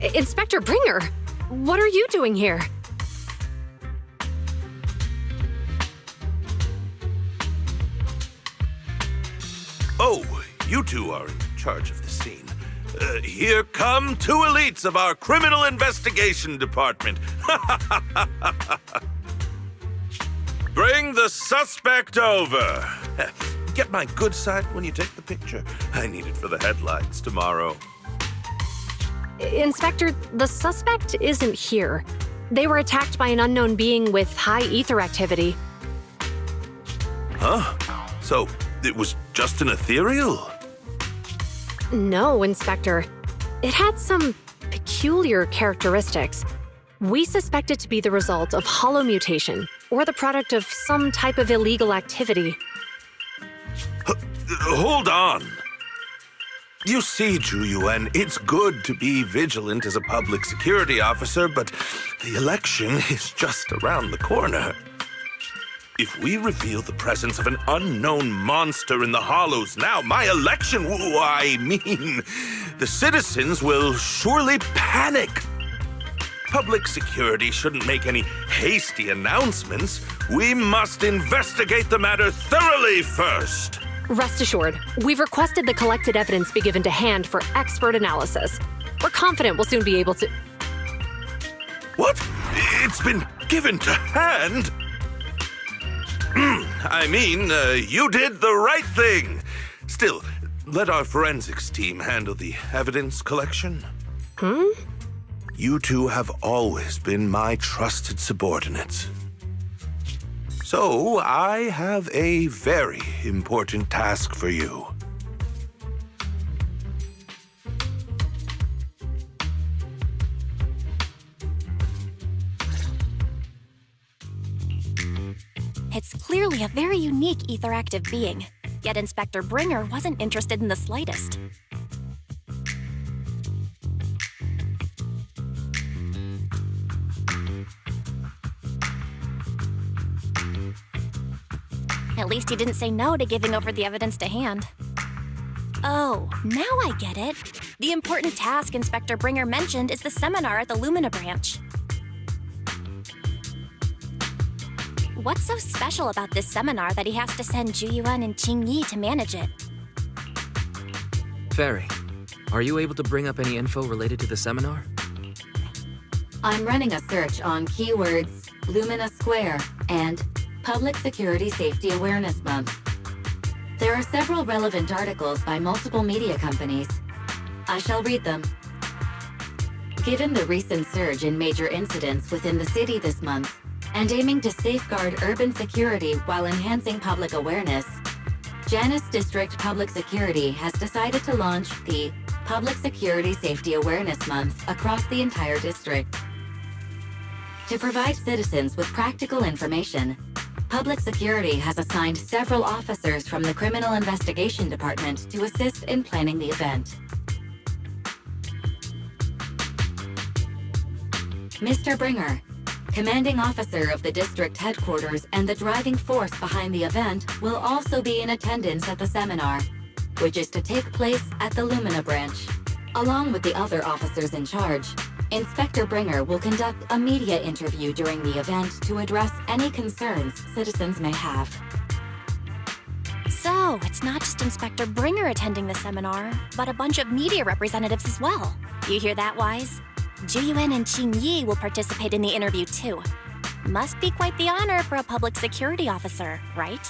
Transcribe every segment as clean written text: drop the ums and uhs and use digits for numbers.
Inspector Bringer, what are you doing here? Oh, you two are in charge of the scene. Here come two elites of our criminal investigation department. Bring the suspect over. Get my good side when you take the picture. I need it for the headlines tomorrow. Inspector, the suspect isn't here. They were attacked by an unknown being with high ether activity. Huh? So, it was just an ethereal? No, Inspector. It had some peculiar characteristics. We suspect it to be the result of holomutation, or the product of some type of illegal activity. Hold on. You see, Zhu, it's good to be vigilant as a public security officer, but the election is just around the corner. If we reveal the presence of an unknown monster in the Hollows now, my election, the citizens will surely panic. Public security shouldn't make any hasty announcements. We must investigate the matter thoroughly first. Rest assured, we've requested the collected evidence be given to hand for expert analysis. We're confident we'll soon be able to... What? It's been given to hand? You did the right thing. Still, let our forensics team handle the evidence collection. You two have always been my trusted subordinates. So, I have a very important task for you. It's clearly a very unique etheractive being, yet Inspector Bringer wasn't interested in the slightest. At least he didn't say no to giving over the evidence to hand. Oh, now I get it. The important task Inspector Bringer mentioned is the seminar at the Lumina branch. What's so special about this seminar that he has to send Zhu and Qing Yi to manage it? Fairy, are you able to bring up any info related to the seminar? I'm running a search on keywords Lumina Square and Public Security Safety Awareness Month. There are several relevant articles by multiple media companies. I shall read them. Given the recent surge in major incidents within the city this month, and aiming to safeguard urban security while enhancing public awareness, Janus District Public Security has decided to launch the Public Security Safety Awareness Month across the entire district. To provide citizens with practical information, Public Security has assigned several officers from the Criminal Investigation Department to assist in planning the event. Mr. Bringer, commanding officer of the district headquarters and the driving force behind the event, will also be in attendance at the seminar, which is to take place at the Lumina branch. Along with the other officers in charge, Inspector Bringer will conduct a media interview during the event to address any concerns citizens may have. So, it's not just Inspector Bringer attending the seminar, but a bunch of media representatives as well. You hear that, Wise? Zhu and Qing Yi will participate in the interview too. Must be quite the honor for a public security officer, right?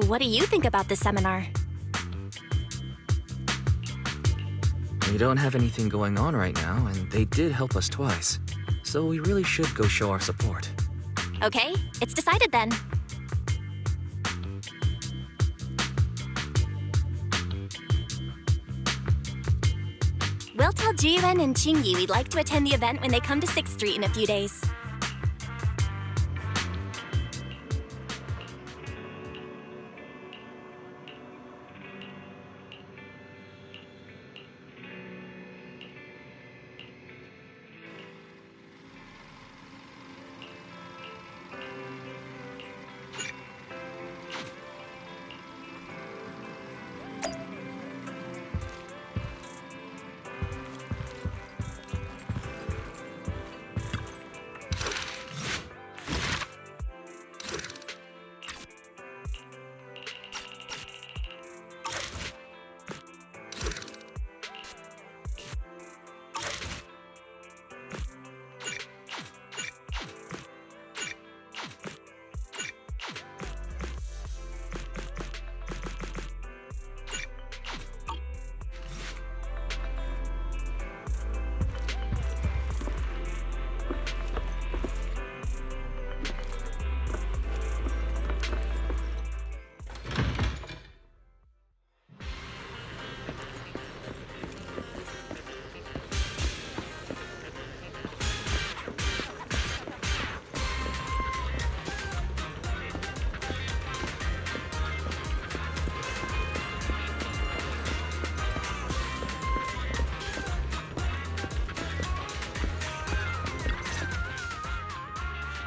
What do you think about this seminar? We don't have anything going on right now, and they did help us twice. So we really should go show our support. Okay, it's decided then. We'll tell Zhu and Qing Yi we'd like to attend the event when they come to 6th Street in a few days.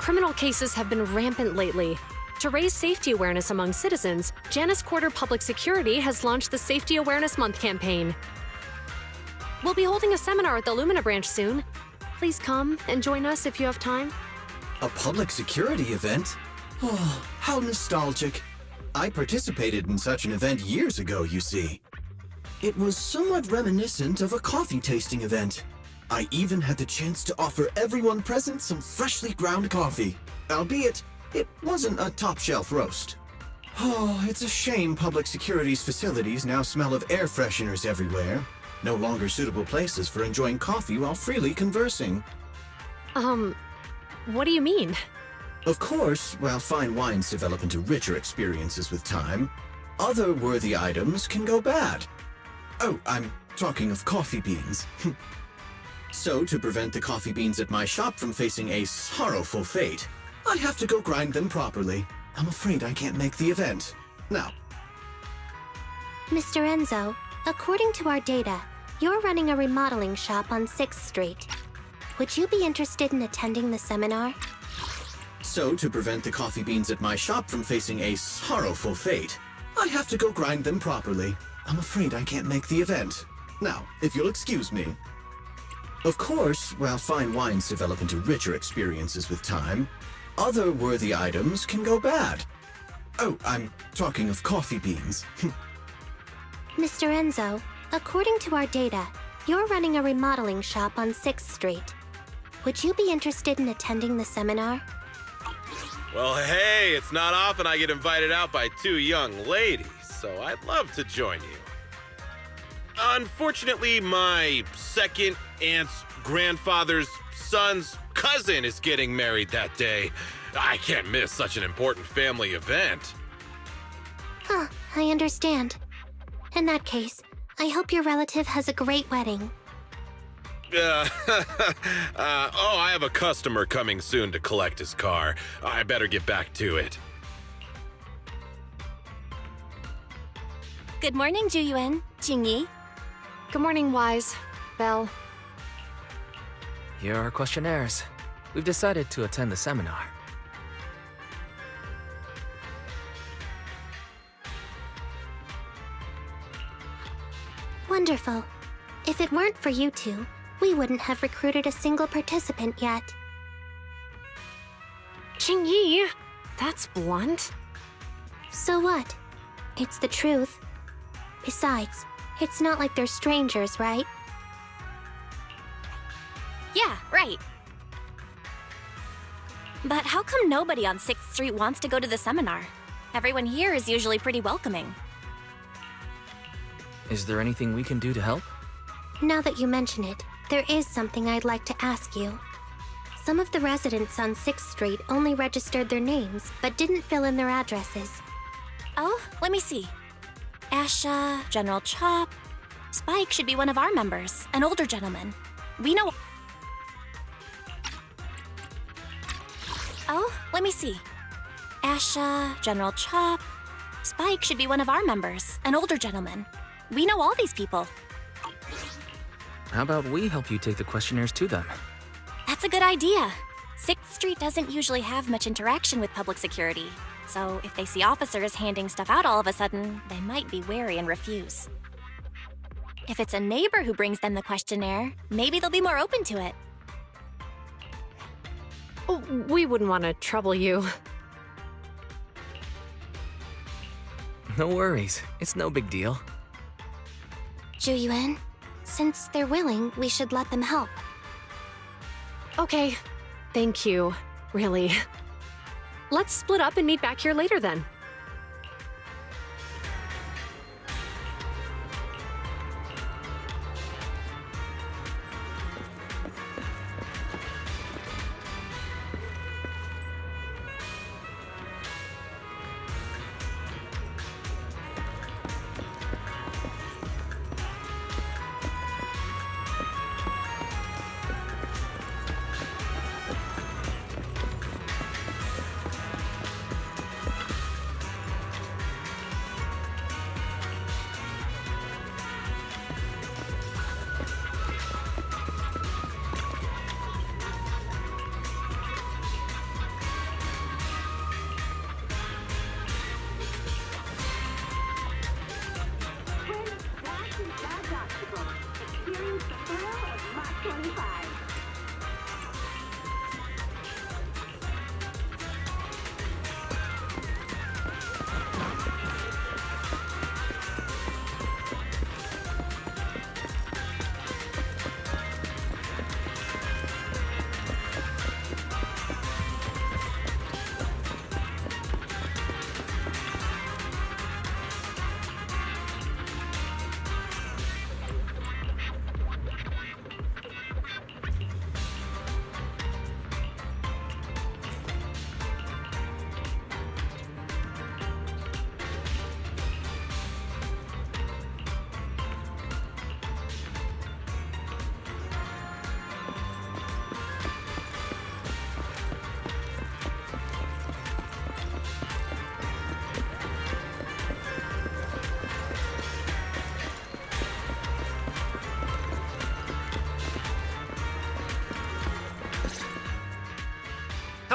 criminal cases have been rampant lately. To raise safety awareness among citizens, Janus Quarter Public Security has launched the Safety Awareness Month campaign. We'll be holding a seminar at the Lumina branch soon. Please come and join us if you have time. A public security event? Oh, how nostalgic. I participated in such an event years ago, you see. It was somewhat reminiscent of a coffee tasting event. I even had the chance to offer everyone present some freshly ground coffee, albeit it wasn't a top-shelf roast. Oh, it's a shame public security's facilities now smell of air fresheners everywhere. No longer suitable places for enjoying coffee while freely conversing. What do you mean? Of course, while fine wines develop into richer experiences with time, other worthy items can go bad. Oh, I'm talking of coffee beans. So, to prevent the coffee beans at my shop from facing a sorrowful fate, I have to go grind them properly. I'm afraid I can't make the event. Now, Mr. Enzo, according to our data, you're running a remodeling shop on 6th Street. Would you be interested in attending the seminar? so to prevent the coffee beans at my shop from facing a sorrowful fate, I have to go grind them properly. I'm afraid I can't make the event. Now, if you'll excuse me. Of course, while fine wines develop into richer experiences with time, other worthy items can go bad. Oh, I'm talking of coffee beans. Mr. Enzo, according to our data, you're running a remodeling shop on 6th Street. Would you be interested in attending the seminar? Well, hey, it's not often I get invited out by two young ladies, so I'd love to join you. Unfortunately, my second aunt's grandfather's son's cousin is getting married that day. I can't miss such an important family event. Huh, I understand. In that case, I hope your relative has a great wedding. I have a customer coming soon to collect his car. I better get back to it. Good morning, Juyuan, Jingyi. Good morning, Wise. Belle. Here are our questionnaires. We've decided to attend the seminar. Wonderful. If it weren't for you two, we wouldn't have recruited a single participant yet. Qingyi, that's blunt. So what? It's the truth. Besides, it's not like they're strangers, right? Yeah, right. But how come nobody on 6th Street wants to go to the seminar? Everyone here is usually pretty welcoming. Is there anything we can do to help? Now that you mention it, there is something I'd like to ask you. Some of the residents on 6th Street only registered their names, but didn't fill in their addresses. Oh, let me see. Asha, General Chop. Spike should be one of our members, an older gentleman. We know... Oh, let me see. Asha, General Chop. Spike should be one of our members, an older gentleman. We know all these people. How about we help you take the questionnaires to them? That's a good idea. 6th Street doesn't usually have much interaction with public security, so if they see officers handing stuff out all of a sudden, they might be wary and refuse. If it's a neighbor who brings them the questionnaire, maybe they'll be more open to it. Oh, we wouldn't want to trouble you. No worries. It's no big deal. Juyuan, since they're willing, we should let them help. Okay, thank you, really. Let's split up and meet back here later then.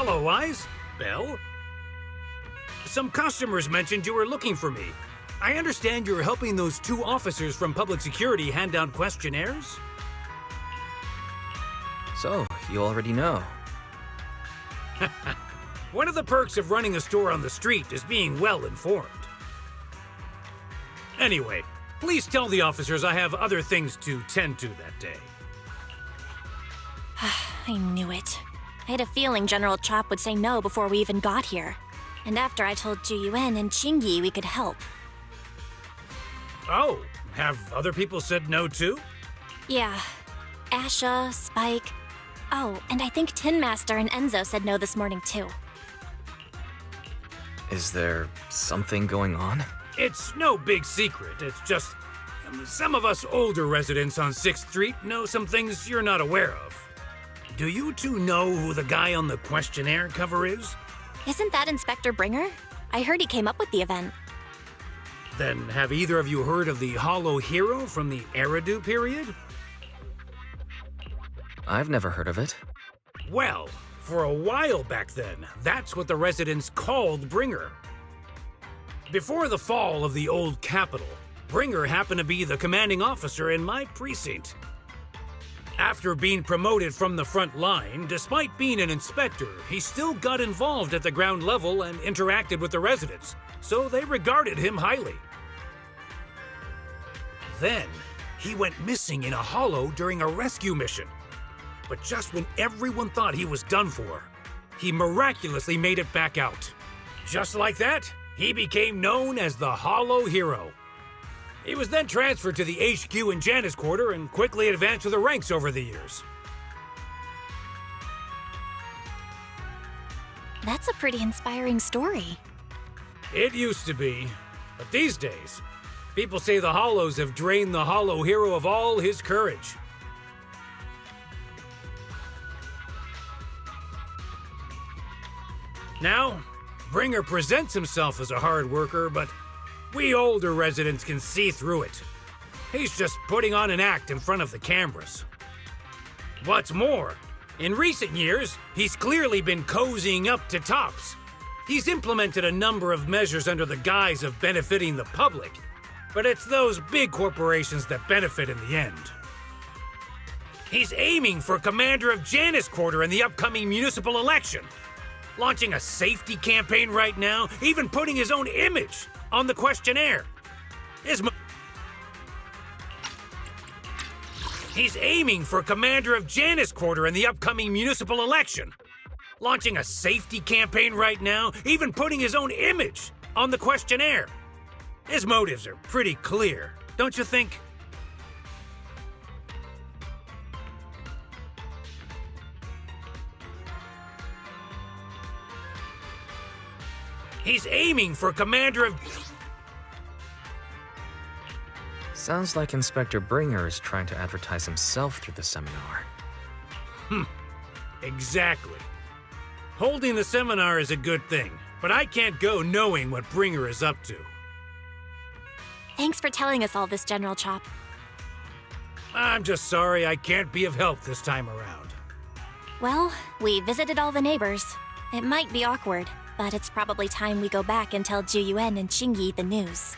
Hello, Wise. Belle? Some customers mentioned you were looking for me. I understand you're helping those 2 officers from public security hand down questionnaires? So, you already know. One of the perks of running a store on the street is being well informed. Anyway, please tell the officers I have other things to tend to that day. I knew it. I had a feeling General Chop would say no before we even got here. And after I told Zhu Yuan and Qingyi we could help. Oh, have other people said no too? Yeah. Asha, Spike. Oh, and I think Tin Master and Enzo said no this morning too. Is there something going on? It's no big secret. It's just some of us older residents on 6th Street know some things you're not aware of. Do you 2 know who the guy on the questionnaire cover is? Isn't that Inspector Bringer? I heard he came up with the event. Then have either of you heard of the Hollow Hero from the Eridu period? I've never heard of it. Well, for a while back then, that's what the residents called Bringer. Before the fall of the old capital, Bringer happened to be the commanding officer in my precinct. After being promoted from the front line, despite being an inspector, he still got involved at the ground level and interacted with the residents, so they regarded him highly. Then, he went missing in a hollow during a rescue mission. But just when everyone thought he was done for, he miraculously made it back out. Just like that, he became known as the Hollow Hero. He was then transferred to the HQ in Janus Quarter and quickly advanced through the ranks over the years. That's a pretty inspiring story. It used to be, but these days, people say the Hollows have drained the Hollow Hero of all his courage. Now, Bringer presents himself as a hard worker, but we older residents can see through it. He's just putting on an act in front of the cameras. What's more, in recent years, he's clearly been cozying up to Tops. He's implemented a number of measures under the guise of benefiting the public, but it's those big corporations that benefit in the end. He's aiming for commander of Janus Quarter in the upcoming municipal election, launching a safety campaign right now, even putting his own image on the questionnaire. He's aiming for commander of Janus Quarter in the upcoming municipal election, launching a safety campaign right now, even putting his own image on the questionnaire. His motives are pretty clear, don't you think? He's aiming for commander of... Sounds like Inspector Bringer is trying to advertise himself through the seminar. Exactly. Holding the seminar is a good thing, but I can't go knowing what Bringer is up to. Thanks for telling us all this, General Chop. I'm just sorry I can't be of help this time around. Well, we visited all the neighbors. It might be awkward, but it's probably time we go back and tell Zhu Yuan and Qingyi the news.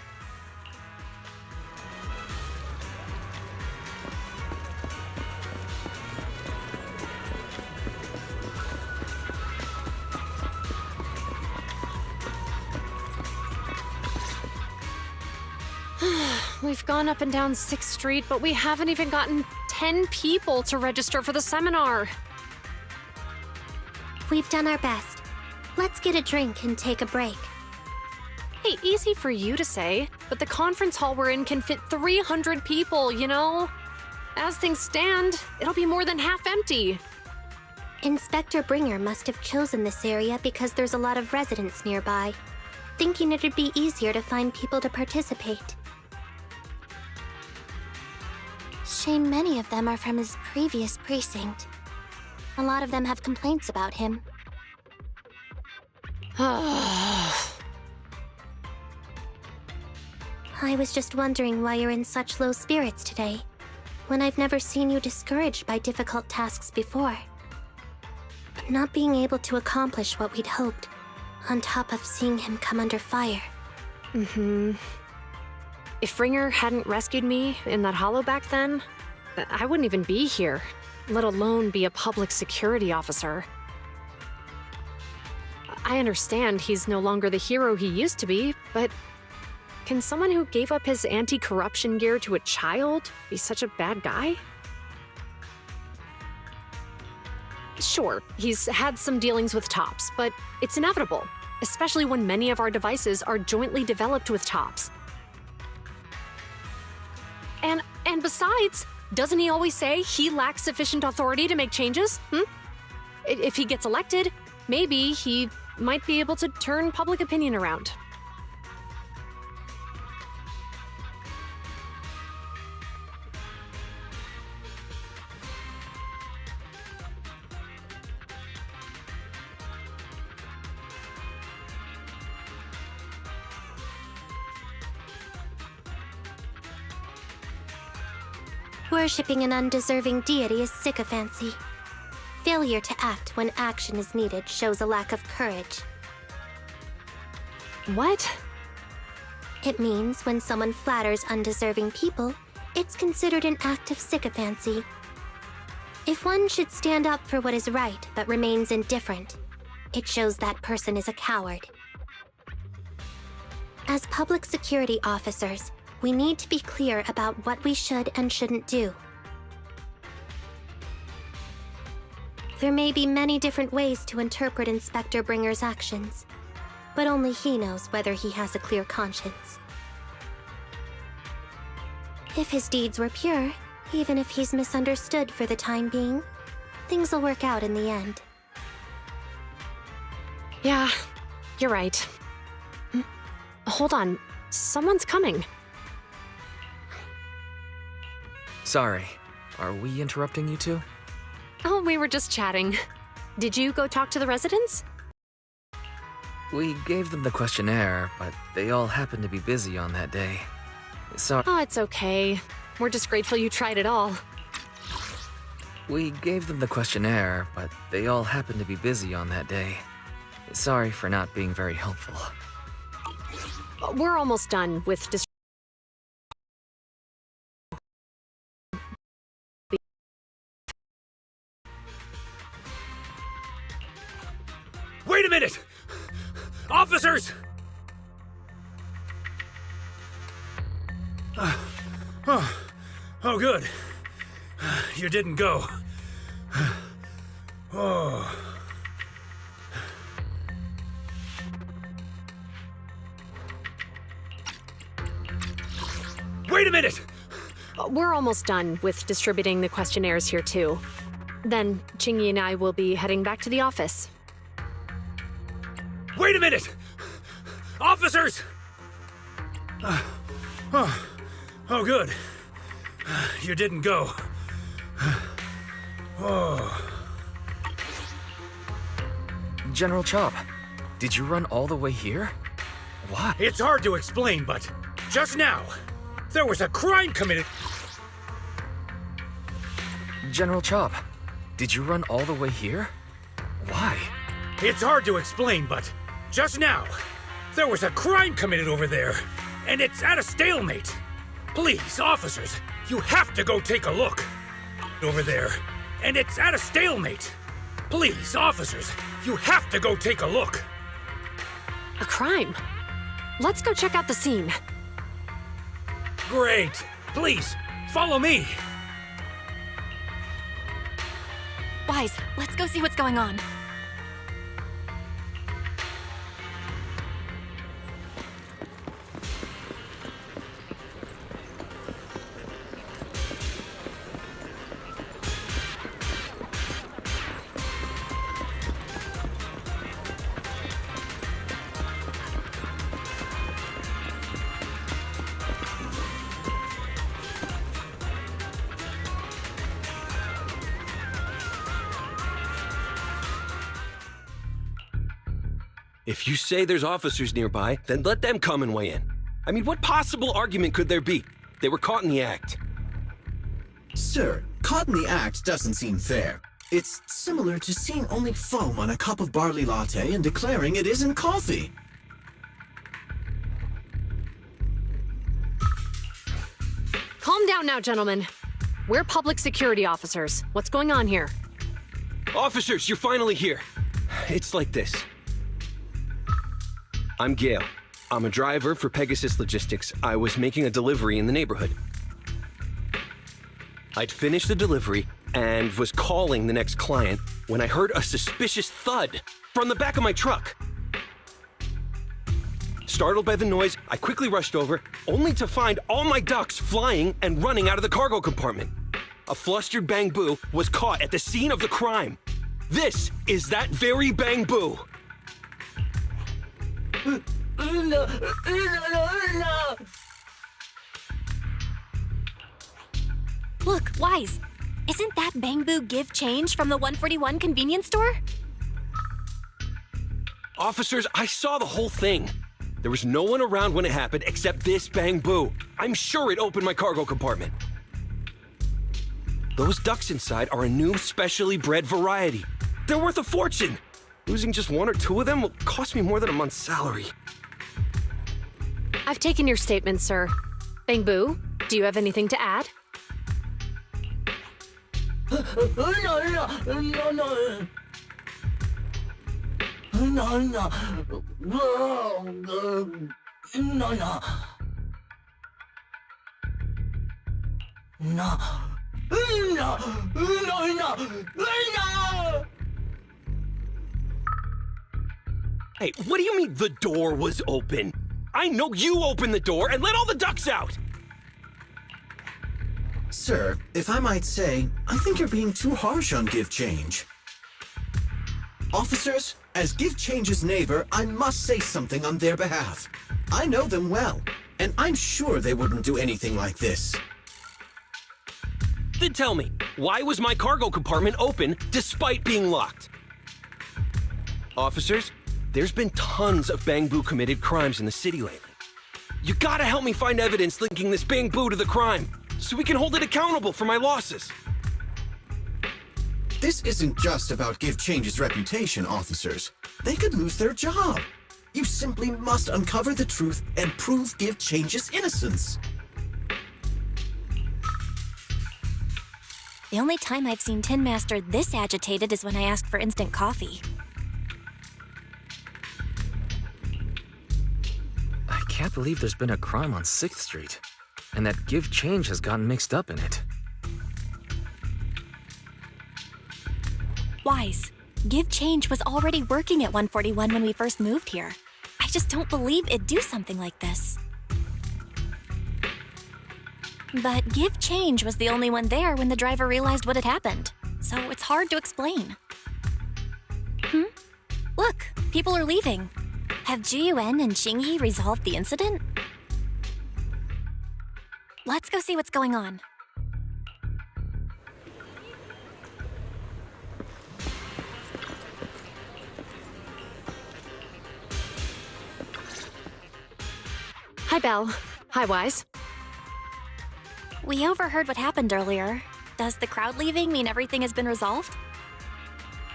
We've gone up and down 6th Street, but we haven't even gotten 10 people to register for the seminar. We've done our best. Let's get a drink and take a break. Hey, easy for you to say, but the conference hall we're in can fit 300 people, you know? As things stand, it'll be more than half empty. Inspector Bringer must have chosen this area because there's a lot of residents nearby, thinking it'd be easier to find people to participate. Shame many of them are from his previous precinct. A lot of them have complaints about him. I was just wondering why you're in such low spirits today, when I've never seen you discouraged by difficult tasks before. Not being able to accomplish what we'd hoped, on top of seeing him come under fire. If Ringer hadn't rescued me in that hollow back then, I wouldn't even be here, let alone be a public security officer. I understand he's no longer the hero he used to be, but can someone who gave up his anti-corruption gear to a child be such a bad guy? Sure, he's had some dealings with Tops, but it's inevitable, especially when many of our devices are jointly developed with Tops. And besides, doesn't he always say he lacks sufficient authority to make changes? If he gets elected, maybe he might be able to turn public opinion around. Worshipping an undeserving deity is sycophancy. Failure to act when action is needed shows a lack of courage. What? It means when someone flatters undeserving people, it's considered an act of sycophancy. If one should stand up for what is right but remains indifferent, it shows that person is a coward. As public security officers, we need to be clear about what we should and shouldn't do. There may be many different ways to interpret Inspector Bringer's actions, but only he knows whether he has a clear conscience. If his deeds were pure, even if he's misunderstood for the time being, things will work out in the end. Yeah, you're right. Hold on, someone's coming. Sorry, are we interrupting you two? Oh, we were just chatting. Did you go talk to the residents? We gave them the questionnaire, but they all happened to be busy on that day. Oh, it's okay. We're just grateful you tried it all. We gave them the questionnaire, but they all happened to be busy on that day. Sorry for not being very helpful. We're almost done with Wait a minute! Officers! Oh, good. You didn't go. Oh. Wait a minute! We're almost done with distributing the questionnaires here, too. Then, Chingy and I will be heading back to the office. Wait a minute! Officers! Oh, good. You didn't go. Oh. General Chop, did you run all the way here? Why? It's hard to explain, but just now, there was a crime committed. General Chop, did you run all the way here? Why? It's hard to explain, but just now, there was a crime committed over there, and it's at a stalemate. Please, officers, you have to go take a look. Over there, and it's at a stalemate. Please, officers, you have to go take a look. A crime? Let's go check out the scene. Great. Please, follow me. Wise, let's go see what's going on. If you say there's officers nearby, then let them come and weigh in. I mean, what possible argument could there be? They were caught in the act. Sir, caught in the act doesn't seem fair. It's similar to seeing only foam on a cup of barley latte and declaring it isn't coffee. Calm down now, gentlemen. We're public security officers. What's going on here? Officers, you're finally here. It's like this. I'm Gale. I'm a driver for Pegasus Logistics. I was making a delivery in the neighborhood. I'd finished the delivery and was calling the next client when I heard a suspicious thud from the back of my truck. Startled by the noise, I quickly rushed over, only to find all my ducks flying and running out of the cargo compartment. A flustered Bang Boo was caught at the scene of the crime. This is that very Bang Boo. Look, Wise. Isn't that Bang Boo Give Change from the 141 convenience store? Officers, I saw the whole thing. There was no one around when it happened except this Bang Boo. I'm sure it opened my cargo compartment. Those ducks inside are a new specially bred variety. They're worth a fortune. Losing just one or two of them will cost me more than a month's salary. I've taken your statement, sir. Bang Boo, do you have anything to add? Hey, what do you mean the door was open? I know you opened the door and let all the ducks out! Sir, if I might say, I think you're being too harsh on Give Change. Officers, as Give Change's neighbor, I must say something on their behalf. I know them well, and I'm sure they wouldn't do anything like this. Then tell me, why was my cargo compartment open despite being locked? Officers, there's been tons of Bang Boo committed crimes in the city lately. You gotta help me find evidence linking this Bang Boo to the crime, so we can hold it accountable for my losses. This isn't just about Give Change's reputation, officers. They could lose their job. You simply must uncover the truth and prove Give Change's innocence. The only time I've seen Tin Master this agitated is when I asked for instant coffee. I can't believe there's been a crime on 6th Street, and that Give Change has gotten mixed up in it. Wise, Give Change was already working at 141 when we first moved here. I just don't believe it'd do something like this. But Give Change was the only one there when the driver realized what had happened, so it's hard to explain. Look, people are leaving. Have Jiyuan and Qingyi resolved the incident? Let's go see what's going on. Hi, Belle. Hi, Wise. We overheard what happened earlier. Does the crowd leaving mean everything has been resolved?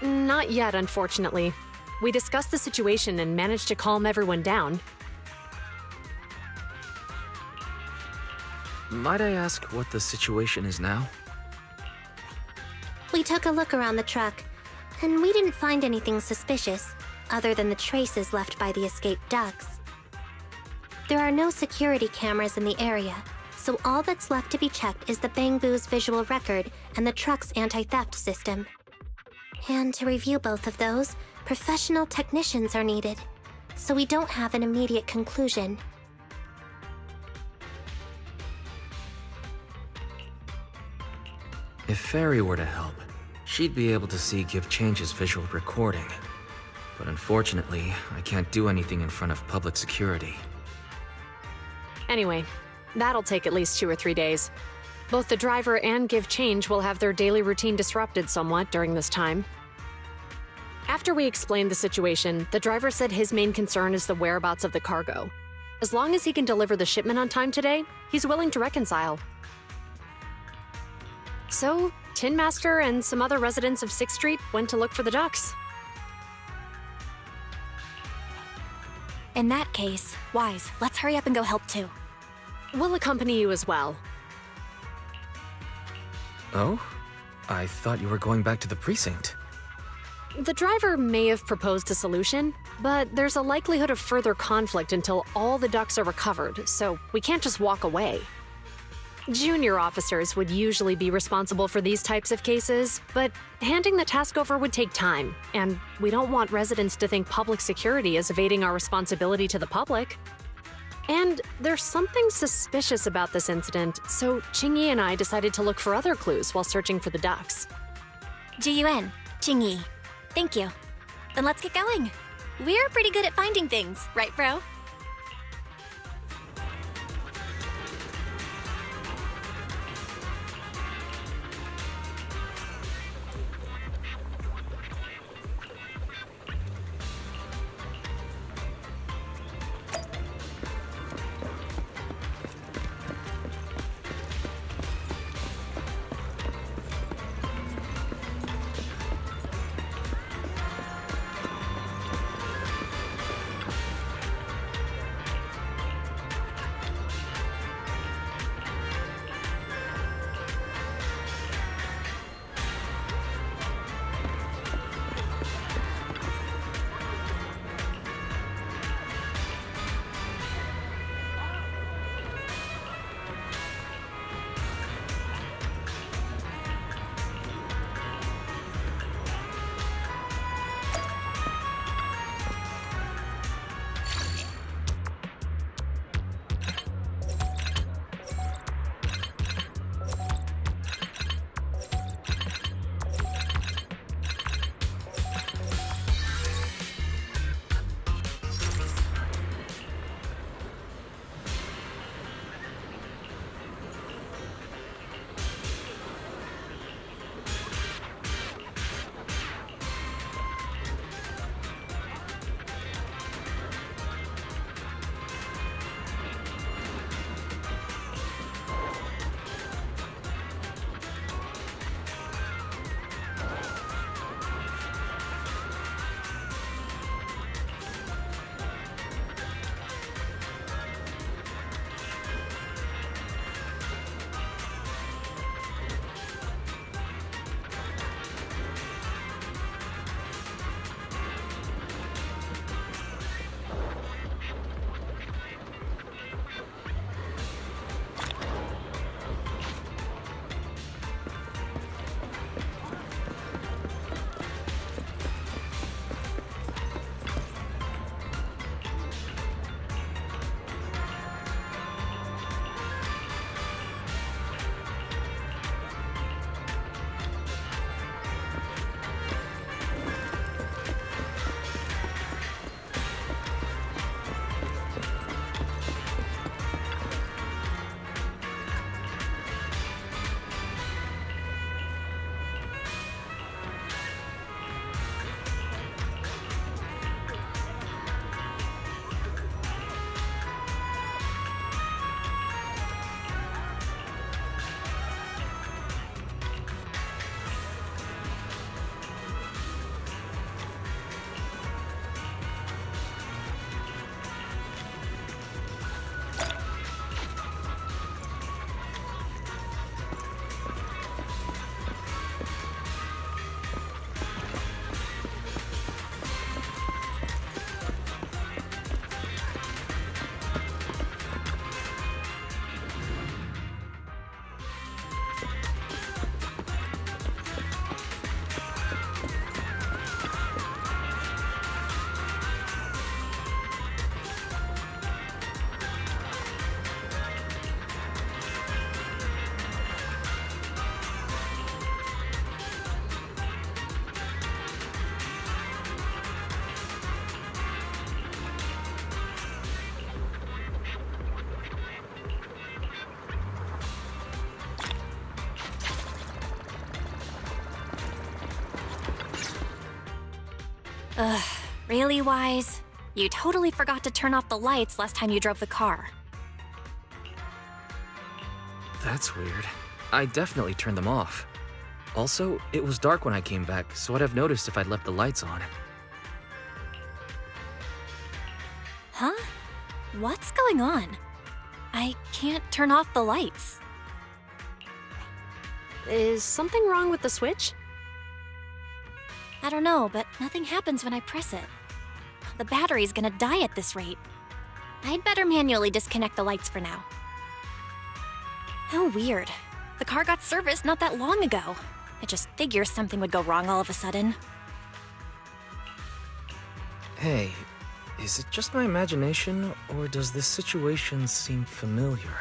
Not yet, unfortunately. We discussed the situation and managed to calm everyone down. Might I ask what the situation is now? We took a look around the truck, and we didn't find anything suspicious, other than the traces left by the escaped ducks. There are no security cameras in the area, so all that's left to be checked is the Bang Boo's visual record and the truck's anti-theft system. And to review both of those, professional technicians are needed, so we don't have an immediate conclusion. If Fairy were to help, she'd be able to see Give Change's visual recording. But unfortunately, I can't do anything in front of public security. Anyway, that'll take at least 2 or 3 days. Both the driver and Give Change will have their daily routine disrupted somewhat during this time. After we explained the situation, the driver said his main concern is the whereabouts of the cargo. As long as he can deliver the shipment on time today, he's willing to reconcile. So, Tin Master and some other residents of 6th Street went to look for the ducks. In that case, Wise, let's hurry up and go help too. We'll accompany you as well. Oh? I thought you were going back to the precinct. The driver may have proposed a solution, but there's a likelihood of further conflict until all the ducks are recovered, so we can't just walk away. Junior officers would usually be responsible for these types of cases, but handing the task over would take time, and we don't want residents to think public security is evading our responsibility to the public. And there's something suspicious about this incident, so Qingyi and I decided to look for other clues while searching for the ducks. Jiyuan, Qingyi, thank you. Then let's get going. We're pretty good at finding things, right, bro? Ugh, really, Wise? You totally forgot to turn off the lights last time you drove the car. That's weird. I definitely turned them off. Also, it was dark when I came back, so I'd have noticed if I'd left the lights on. Huh? What's going on? I can't turn off the lights. Is something wrong with the switch? I don't know, but nothing happens when I press it. The battery's gonna die at this rate. I'd better manually disconnect the lights for now. How weird. The car got serviced not that long ago. I just figured something would go wrong all of a sudden. Hey, is it just my imagination, or does this situation seem familiar?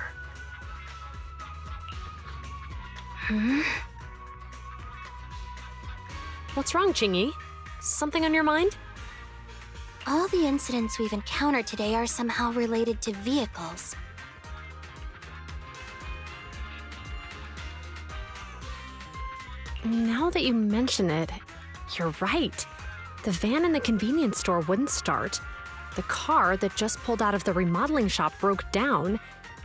What's wrong, Qingyi? Something on your mind? All the incidents we've encountered today are somehow related to vehicles. Now that you mention it, you're right. The van in the convenience store wouldn't start. The car that just pulled out of the remodeling shop broke down.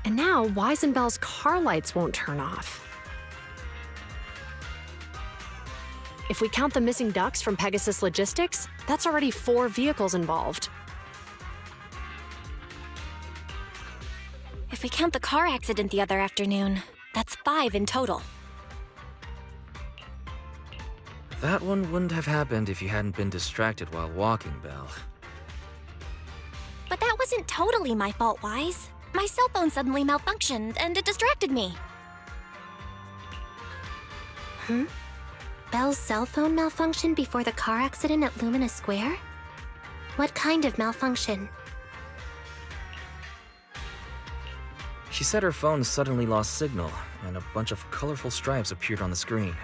And now Weisenbell's car lights won't turn off. If we count the missing ducks from Pegasus Logistics, that's already 4 vehicles involved. If we count the car accident the other afternoon, that's 5 in total. That one wouldn't have happened if you hadn't been distracted while walking, Belle. But that wasn't totally my fault, Wise. My cell phone suddenly malfunctioned, and it distracted me. Belle's cell phone malfunctioned before the car accident at Lumina Square? What kind of malfunction? She said her phone suddenly lost signal, and a bunch of colorful stripes appeared on the screen.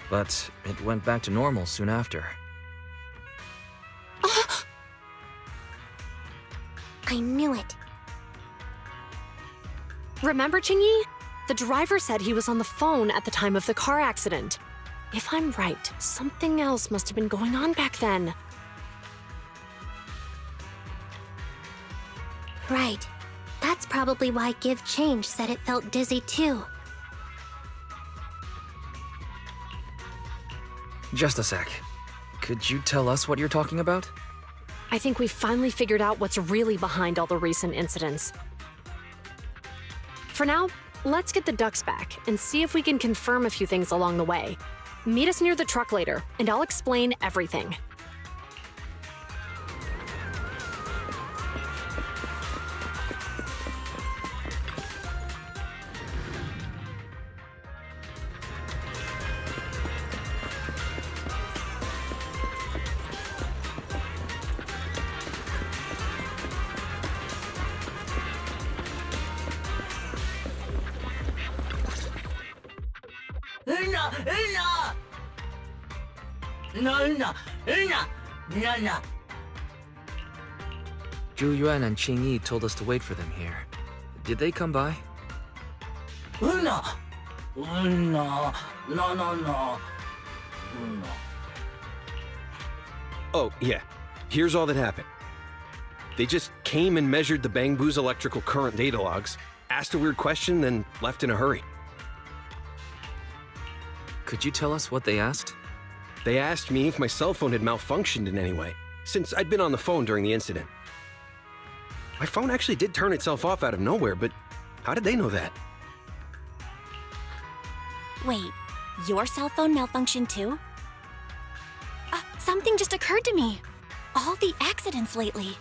But it went back to normal soon after. I knew it. Remember, Qingyi? The driver said he was on the phone at the time of the car accident. If I'm right, something else must have been going on back then. Right. That's probably why Give Change said it felt dizzy too. Just a sec. Could you tell us what you're talking about? I think we finally figured out what's really behind all the recent incidents. For now, let's get the ducks back and see if we can confirm a few things along the way. Meet us near the truck later, and I'll explain everything. Zhu Yuan and Qingyi told us to wait for them here. Did they come by? Oh, yeah. Here's all that happened. They just came and measured the Bangbu's electrical current data logs, asked a weird question, then left in a hurry. Could you tell us what they asked? They asked me if my cell phone had malfunctioned in any way, since I'd been on the phone during the incident. My phone actually did turn itself off out of nowhere, but how did they know that? Wait, your cell phone malfunctioned too? Something just occurred to me. All the accidents lately,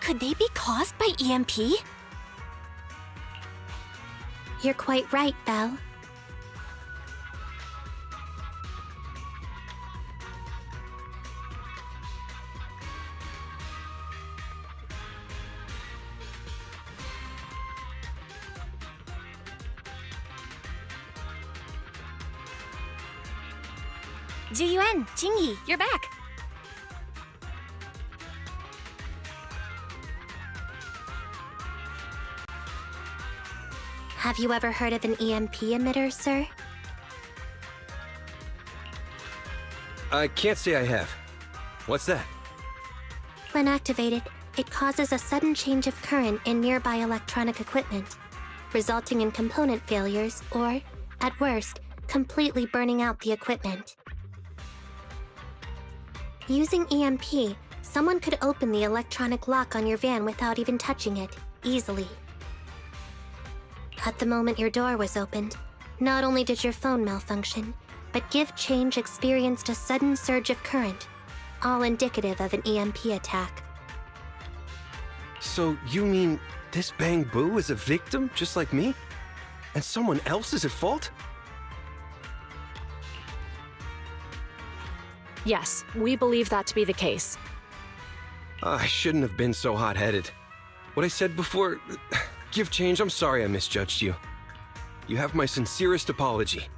could they be caused by EMP? You're quite right, Belle. Zhu Yuan, Qingyi, you're back. Have you ever heard of an EMP emitter, sir? I can't say I have. What's that? When activated, it causes a sudden change of current in nearby electronic equipment, resulting in component failures or, At worst, completely burning out the equipment. Using EMP, someone could open the electronic lock on your van without even touching it, easily. At the moment your door was opened, not only did your phone malfunction, but Give Change experienced a sudden surge of current, all indicative of an EMP attack. So you mean this Bang Boo is a victim just like me? And someone else is at fault? Yes, we believe that to be the case. I shouldn't have been so hot-headed. What I said before... Give Change, I'm sorry I misjudged you. You have my sincerest apology.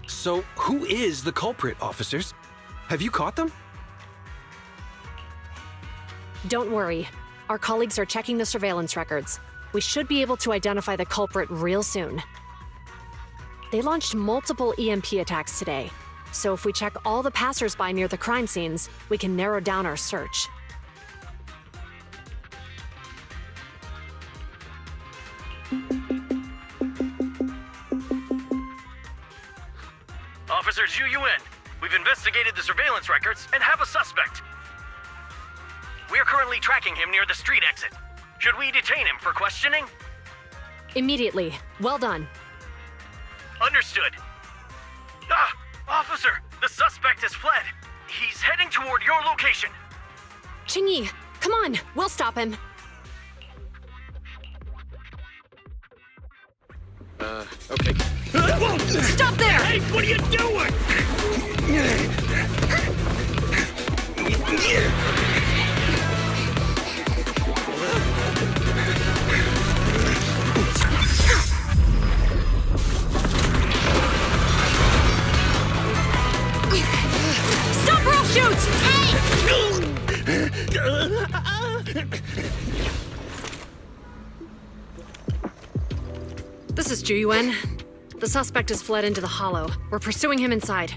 So, who is the culprit, officers? Have you caught them? Don't worry. Our colleagues are checking the surveillance records. We should be able to identify the culprit real soon. They launched multiple EMP attacks today, so if we check all the passers-by near the crime scenes, we can narrow down our search. Officer Zhu Yuan, we've investigated the surveillance records and have a suspect. We're currently tracking him near the street exit. Should we detain him for questioning? Immediately. Well done. Understood. Ah! Officer! The suspect has fled. He's heading toward your location. Qingyi, come on! We'll stop him. Okay. Stop there! Hey, what are you doing? Stop or I'll shoot! This is Zhu Yuan. The suspect has fled into the hollow. We're pursuing him inside.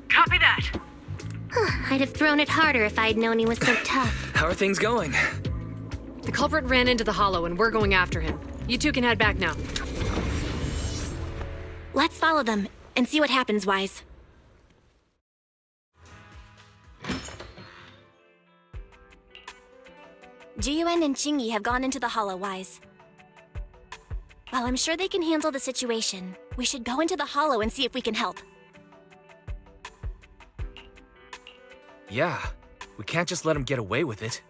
Copy that. I'd have thrown it harder if I'd known he was so tough. How are things going? The culprit ran into the hollow and we're going after him. You two can head back now. Let's follow them and see what happens, Wise. Jiyuan and Qingyi have gone into the hollow, Wise. While I'm sure they can handle the situation, we should go into the hollow and see if we can help. Yeah, we can't just let him get away with it.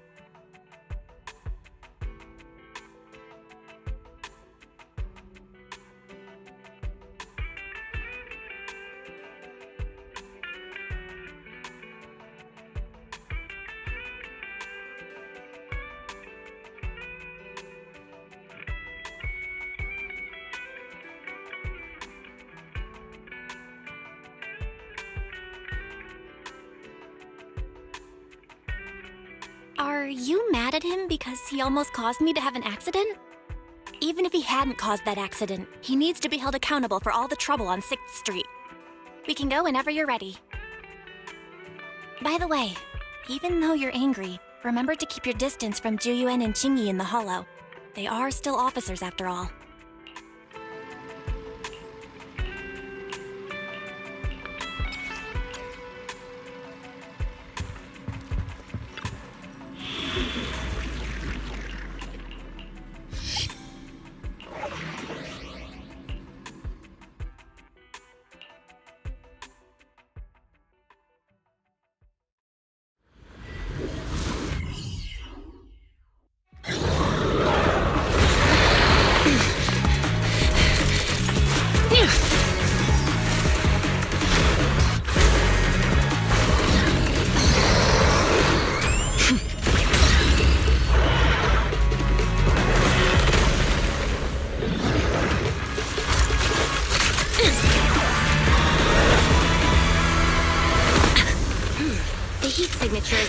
Are you mad at him because he almost caused me to have an accident? Even if he hadn't caused that accident, he needs to be held accountable for all the trouble on 6th Street. We can go whenever you're ready. By the way, even though you're angry, remember to keep your distance from Juyuan and Qingyi in the hollow. They are still officers after all.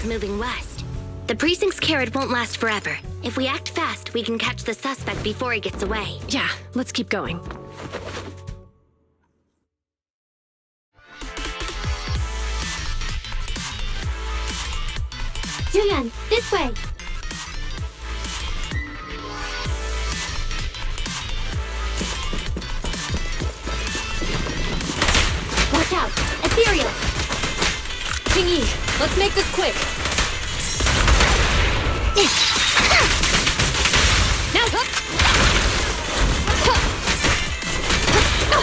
Moving west. The precinct's carrot won't last forever. If we act fast, we can catch the suspect before he gets away. Yeah, let's keep going. Julian, this way! Ethereal! Kingy, let's make this quick! Now hook!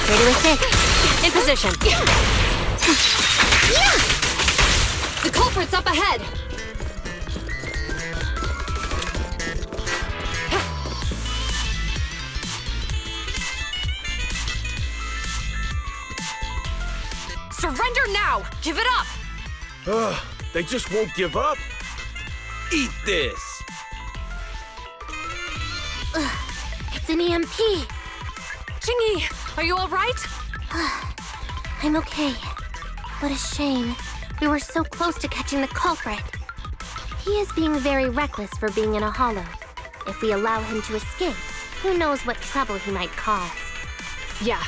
Ready to assist. In position. The culprit's up ahead! Surrender now! Give it up! Ugh, they just won't give up. Eat this! It's an EMP. Chingy, are you all right? I'm okay. What a shame. We were so close to catching the culprit. He is being very reckless for being in a hollow. If we allow him to escape, who knows what trouble he might cause. Yeah,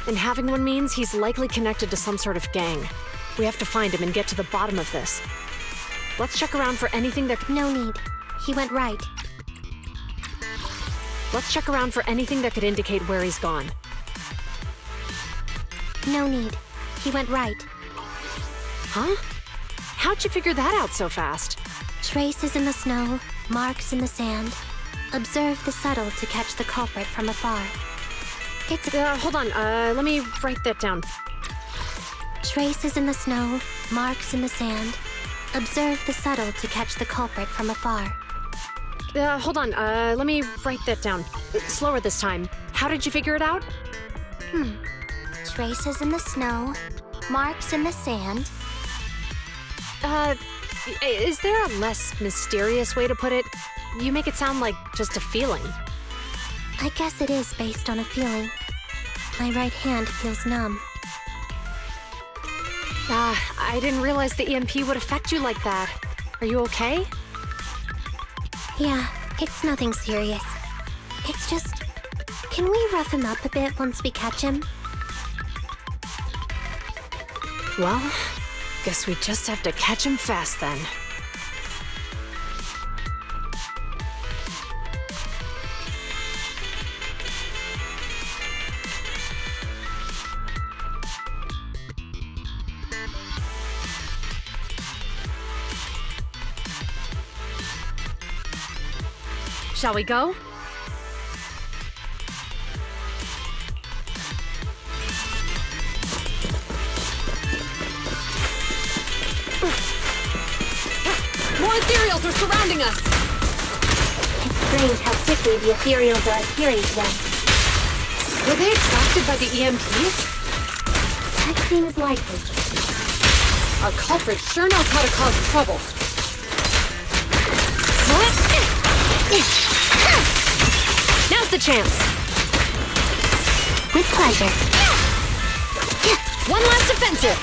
and having one means he's likely connected to some sort of gang. We have to find him and get to the bottom of this. Let's check around for anything that... No need. He went right. Let's check around for anything that could indicate where he's gone. No need. He went right. Huh? How'd you figure that out so fast? Traces in the snow, marks in the sand. Observe the subtle to catch the culprit from afar. It's... hold on, let me write that down. Traces in the snow, marks in the sand. Observe the subtle to catch the culprit from afar. Hold on, let me write that down. Slower this time. How did you figure it out? Traces in the snow, marks in the sand. Is there a less mysterious way to put it? You make it sound like just a feeling. I guess it is based on a feeling. My right hand feels numb. I didn't realize the EMP would affect you like that. Are you okay? Yeah, it's nothing serious. It's just... Can we rough him up a bit once we catch him? Well, guess we just have to catch him fast then. Shall we go? More ethereals are surrounding us! It's strange how quickly the ethereals are adhering to them. Were they attracted by the EMP? That seems likely. Our culprit sure knows how to cause trouble. Now's the chance. With pleasure. One last offensive.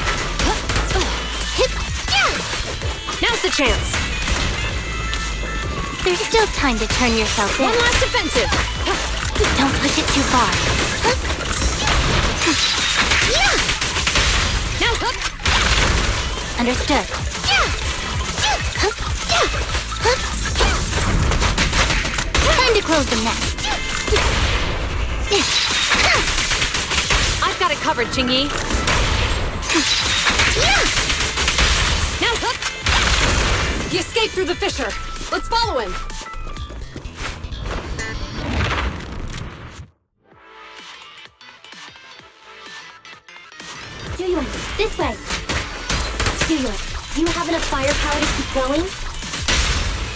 Now's the chance. There's still time to turn yourself in. One last offensive. Don't push it too far. Now hook. Understood. Time to close the net. I've got it covered, Chingy. Now hook. He escaped through the fissure. Let's follow him. Julian, this way. Julian, do you have enough firepower to keep going?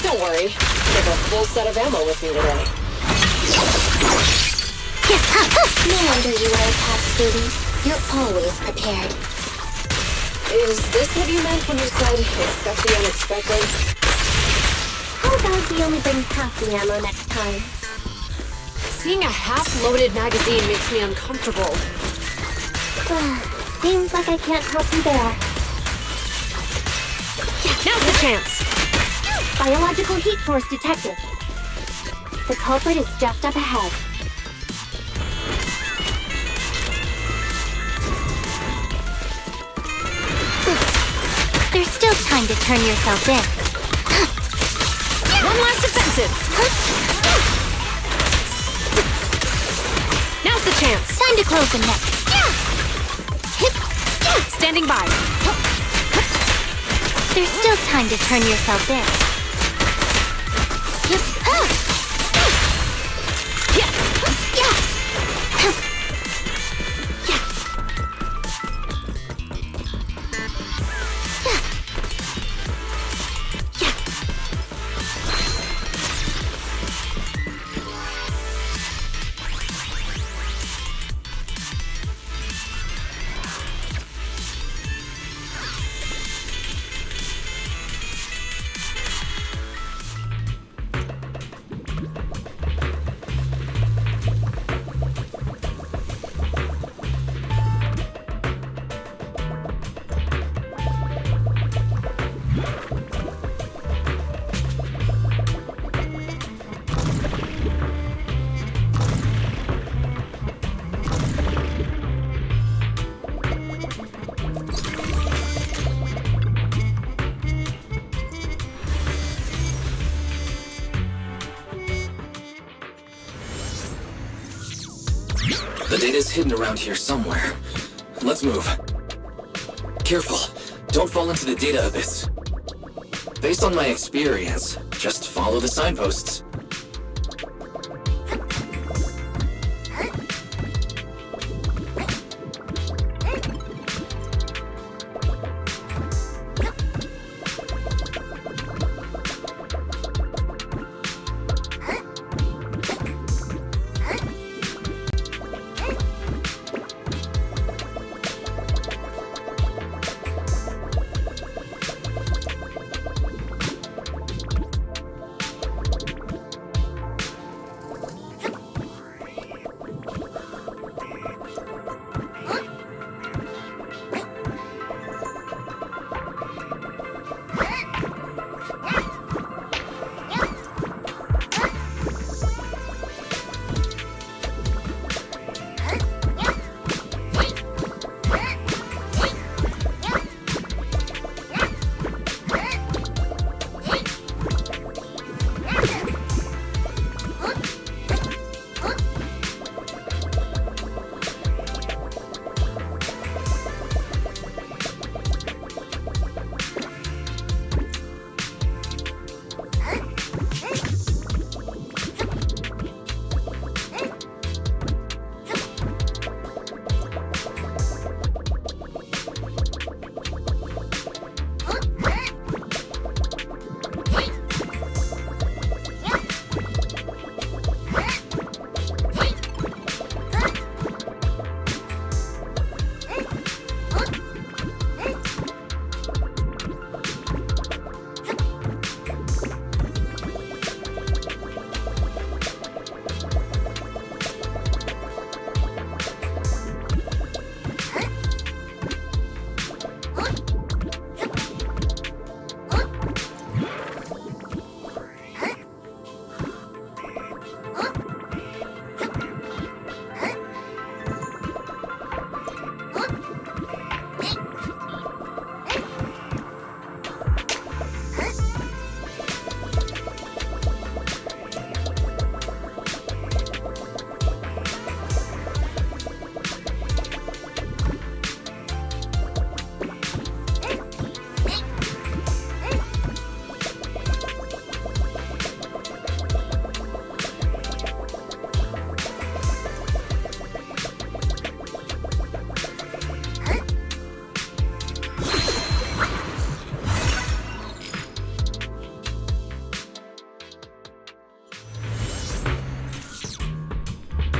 Don't worry. I have a full set of ammo with me today. No wonder you are a top student. You're always prepared. Is this what you meant when you said expect the unexpected? How about we only bring half the ammo next time? Seeing a half-loaded magazine makes me uncomfortable. Seems like I can't help you there. Now's the chance. Biological heat source detected. The culprit is just up ahead. There's still time to turn yourself in. One last offensive. Now's the chance. Time to close the net. Standing by. There's still time to turn yourself in. The data's hidden around here somewhere. Let's move. Careful. Don't fall into the data abyss. Based on my experience, just follow the signposts.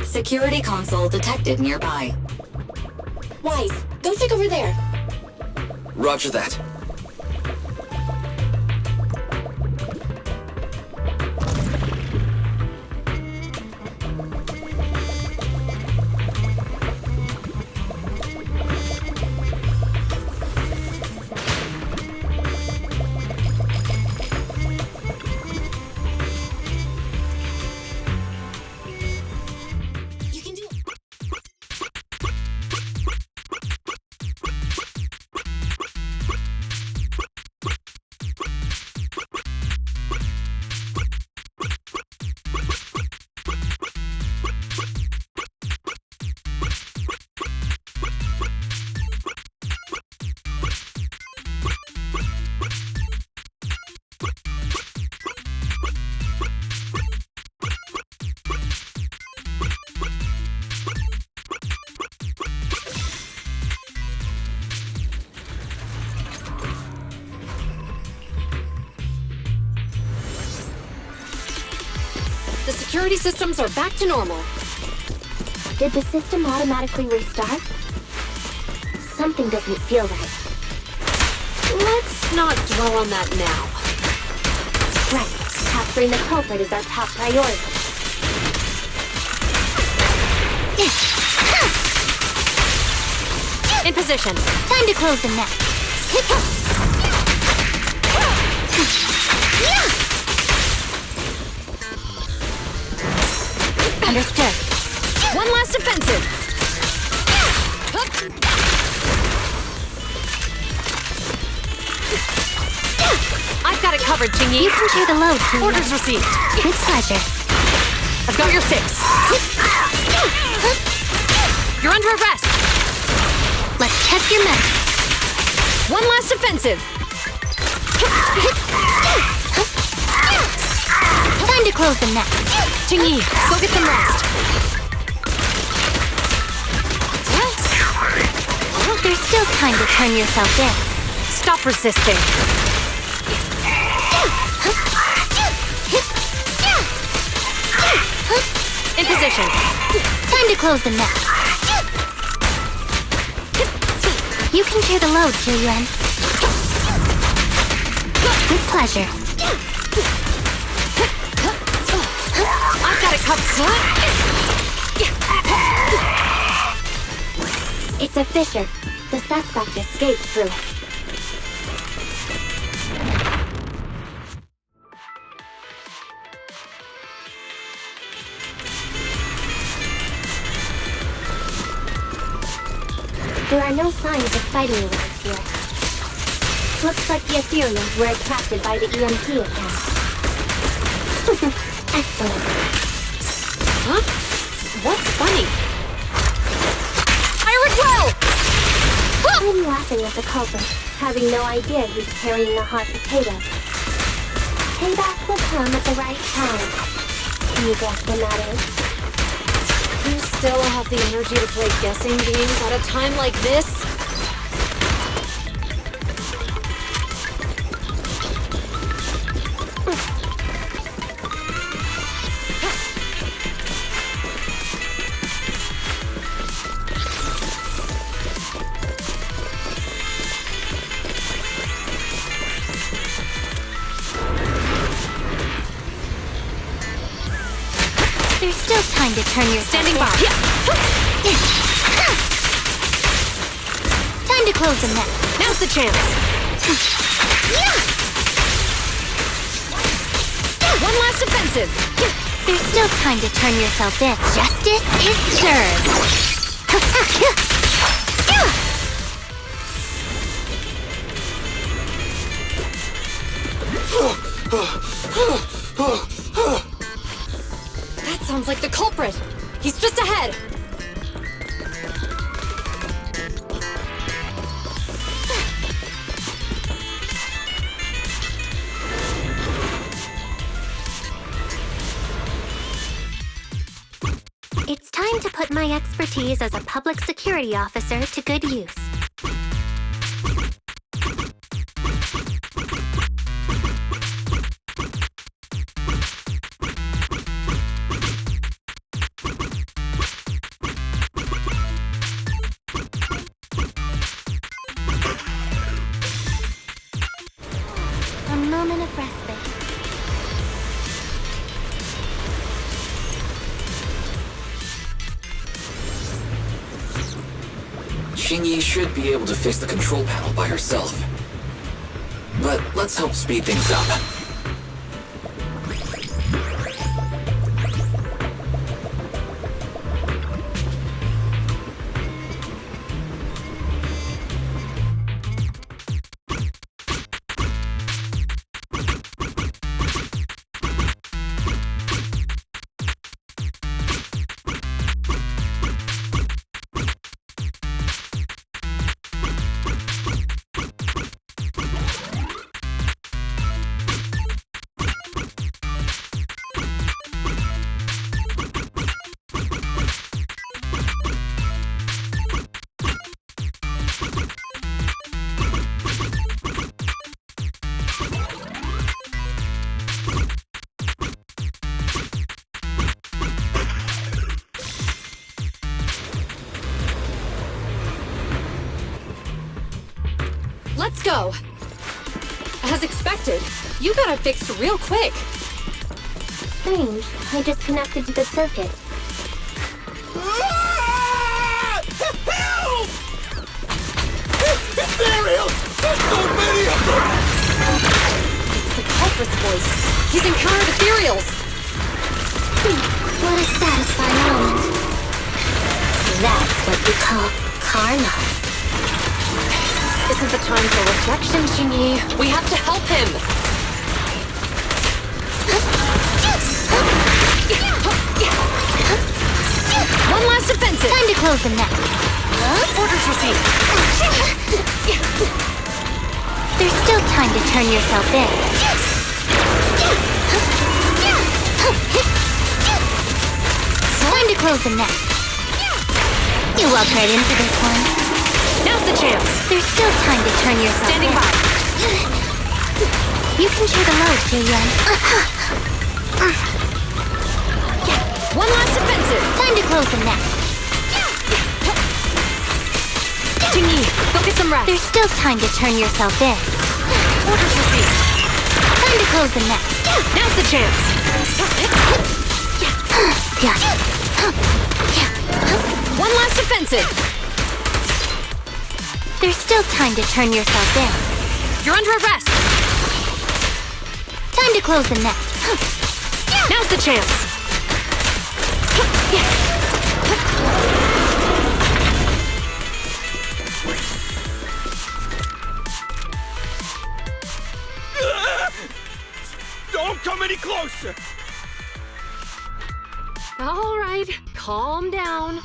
Security console detected nearby. Wise, go check over there. Roger that. You can do it. security systems are back to normal. Did the system automatically restart? Something doesn't feel right. Let's not dwell on that now. Right, capturing the culprit is our top priority. In position. Time to close the net. Understood. One last offensive. I've got it covered, Jingyi. You can share the load, Julia. Orders received. With pleasure. I've got your 6. You're under arrest. Let's test your method. One last offensive. Time to close the net. Jingyi, go get some rest. There's still time to turn yourself in. Stop resisting. In position. Time to close the net. You can share the load, Julian. With pleasure. I've got it covered. It's a fissure. The suspect escaped through it. There are no signs of fighting around here. Looks like the Ethereals were attracted by the EMP account. Excellent. Huh? What's funny? Fire it well! I'm laughing at the culprit, having no idea he's carrying a hot potato. Payback will come at the right time. Can you guess when that is? You still have the energy to play guessing games at a time like this? There's still time to turn your Standing by. Time to close the net. Now's the chance. One last offensive. There's still time to turn yourself in. Justice is served. That sounds like the culprit. He's just ahead. It's time to put my expertise as a public security officer to good use. A moment of respite. Xingyi should be able to fix the control panel by herself. But let's help speed things up. as expected. You got it fixed real quick. Strange. I just connected to the circuit. Help! Ethereals! There's so many of them! It's the culprit's voice. He's encountered ethereals. What a satisfying moment. That's what you call karma. Isn't the time for reflection, Xingyi. We have to help him. One last offensive. Time to close the net. Orders received. There's still time to turn yourself in. Time to close the net. You walk right into this one. Now's the chance. There's still time to turn yourself Standing in. by. You can share the load, Jiyuan. One last offensive. Time to close the net. Xingyi, go get some rest. There's still time to turn yourself in. Orders received. Time to close the net. Now's the chance. One last offensive. There's still time to turn yourself in. You're under arrest. Time to close the net. Now's the chance. Don't come any closer! All right, calm down.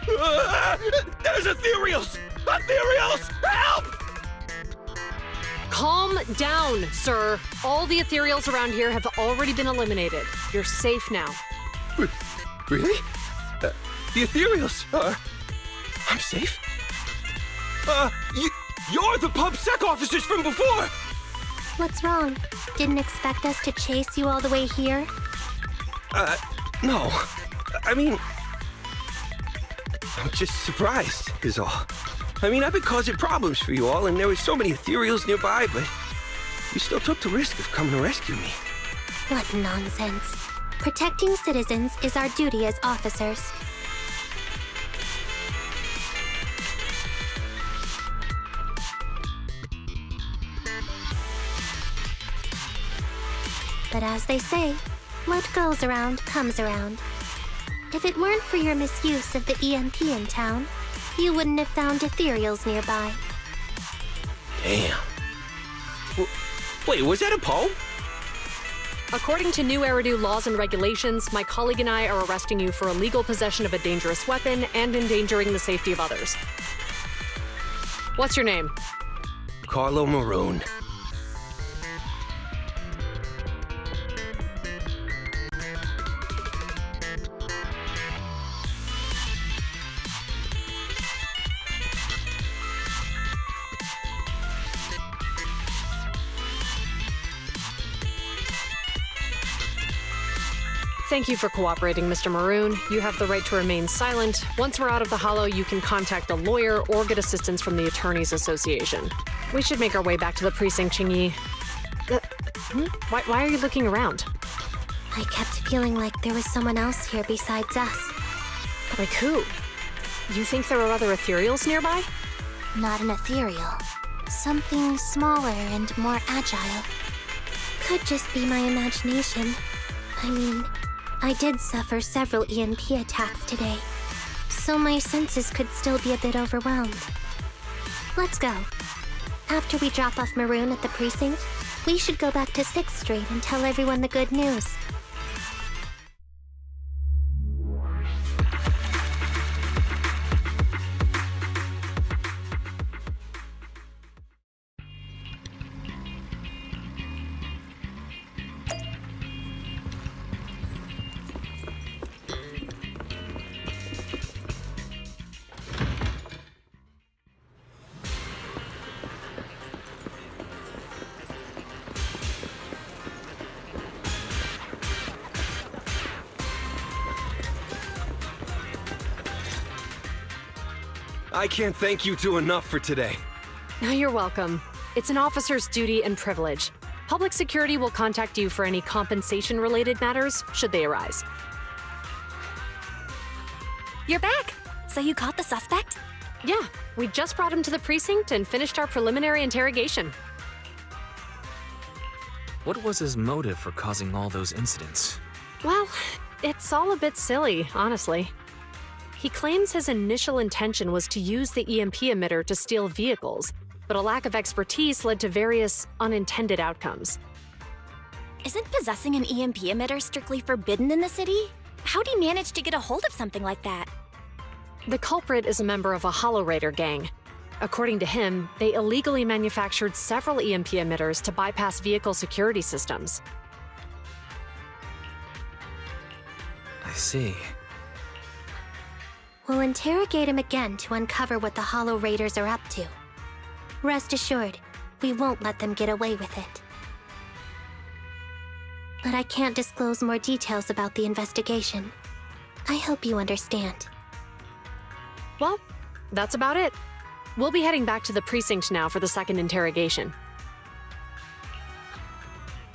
There's ethereals! Ethereals! Help! Calm down, sir. All the ethereals around here have already been eliminated. You're safe now. Really? The ethereals are... I'm safe? You're the PubSec officers from before! What's wrong? Didn't expect us to chase you all the way here? No. I mean... I'm just surprised, is all. I mean, I've been causing problems for you all, and there were so many ethereals nearby, but you still took the risk of coming to rescue me. What nonsense. Protecting citizens is our duty as officers. But as they say, what goes around comes around. If it weren't for your misuse of the EMP in town, you wouldn't have found ethereals nearby. Damn. Wait, was that a poem? According to new Eridu laws and regulations, my colleague and I are arresting you for illegal possession of a dangerous weapon and endangering the safety of others. What's your name? Carlo Maroon. Thank you for cooperating, Mr. Maroon. You have the right to remain silent. Once we're out of the hollow, you can contact a lawyer or get assistance from the Attorneys Association. We should make our way back to the precinct, Xingyi. Why are you looking around? I kept feeling like there was someone else here besides us. Like who? You think there are other ethereals nearby? Not an ethereal. Something smaller and more agile. Could just be my imagination. I mean, I did suffer several EMP attacks today, so my senses could still be a bit overwhelmed. Let's go. After we drop off Maroon at the precinct, we should go back to 6th Street and tell everyone the good news. I can't thank you two enough for today. You're welcome. It's an officer's duty and privilege. Public security will contact you for any compensation-related matters, should they arise. You're back! So you caught the suspect? Yeah, we just brought him to the precinct and finished our preliminary interrogation. What was his motive for causing all those incidents? Well, it's all a bit silly, honestly. He claims his initial intention was to use the EMP emitter to steal vehicles, but a lack of expertise led to various unintended outcomes. Isn't possessing an EMP emitter strictly forbidden in the city? How'd he manage to get a hold of something like that? The culprit is a member of a Hollow Raider gang. According to him, they illegally manufactured several EMP emitters to bypass vehicle security systems. I see. We'll interrogate him again to uncover what the Hollow Raiders are up to. Rest assured, we won't let them get away with it. But I can't disclose more details about the investigation. I hope you understand. Well, that's about it. We'll be heading back to the precinct now for the second interrogation.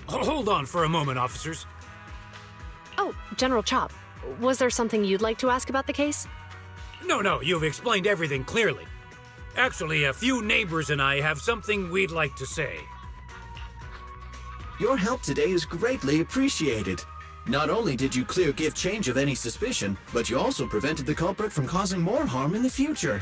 Hold on for a moment, officers. Oh, General Chop, was there something you'd like to ask about the case? No, you've explained everything clearly. Actually, a few neighbors and I have something we'd like to say. Your help today is greatly appreciated. Not only did you clear give change of any suspicion, but you also prevented the culprit from causing more harm in the future.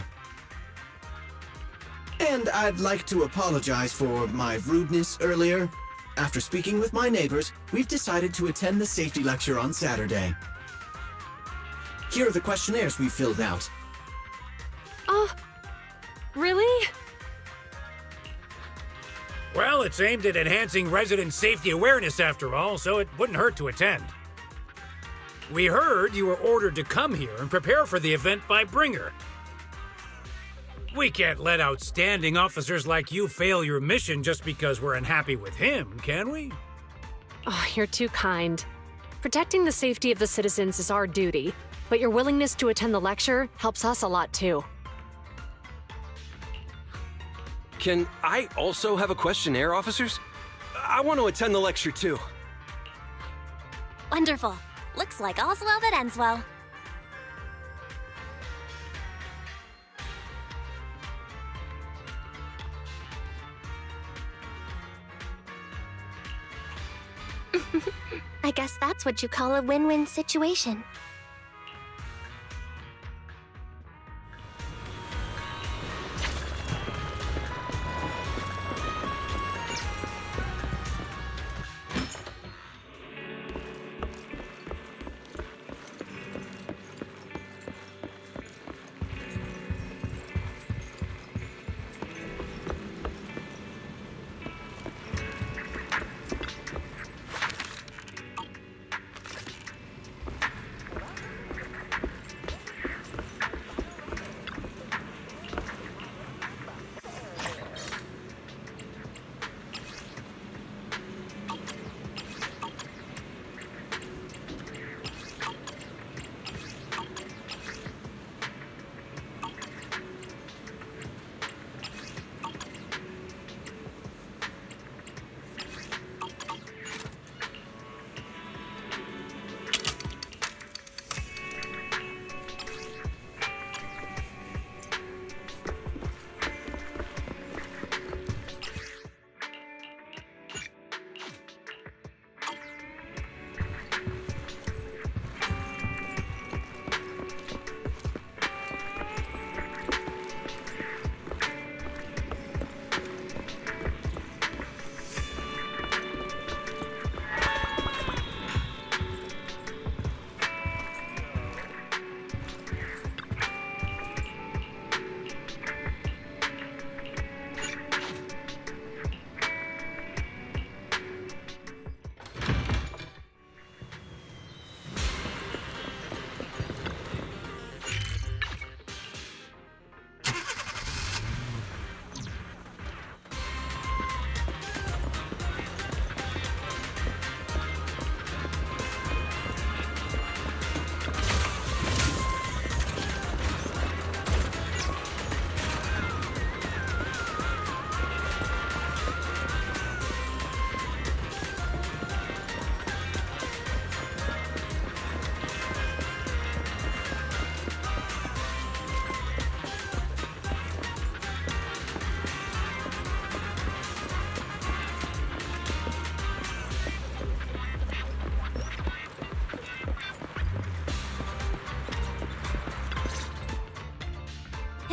And I'd like to apologize for my rudeness earlier. After speaking with my neighbors, we've decided to attend the safety lecture on Saturday. Here are the questionnaires we filled out. Really? Well, it's aimed at enhancing resident safety awareness after all, so it wouldn't hurt to attend. We heard you were ordered to come here and prepare for the event by Bringer. We can't let outstanding officers like you fail your mission just because we're unhappy with him, can we? Oh, you're too kind. Protecting the safety of the citizens is our duty, but your willingness to attend the lecture helps us a lot too. Can I also have a questionnaire, officers? I want to attend the lecture too. Wonderful. Looks like all's well that ends well. I guess that's what you call a win-win situation.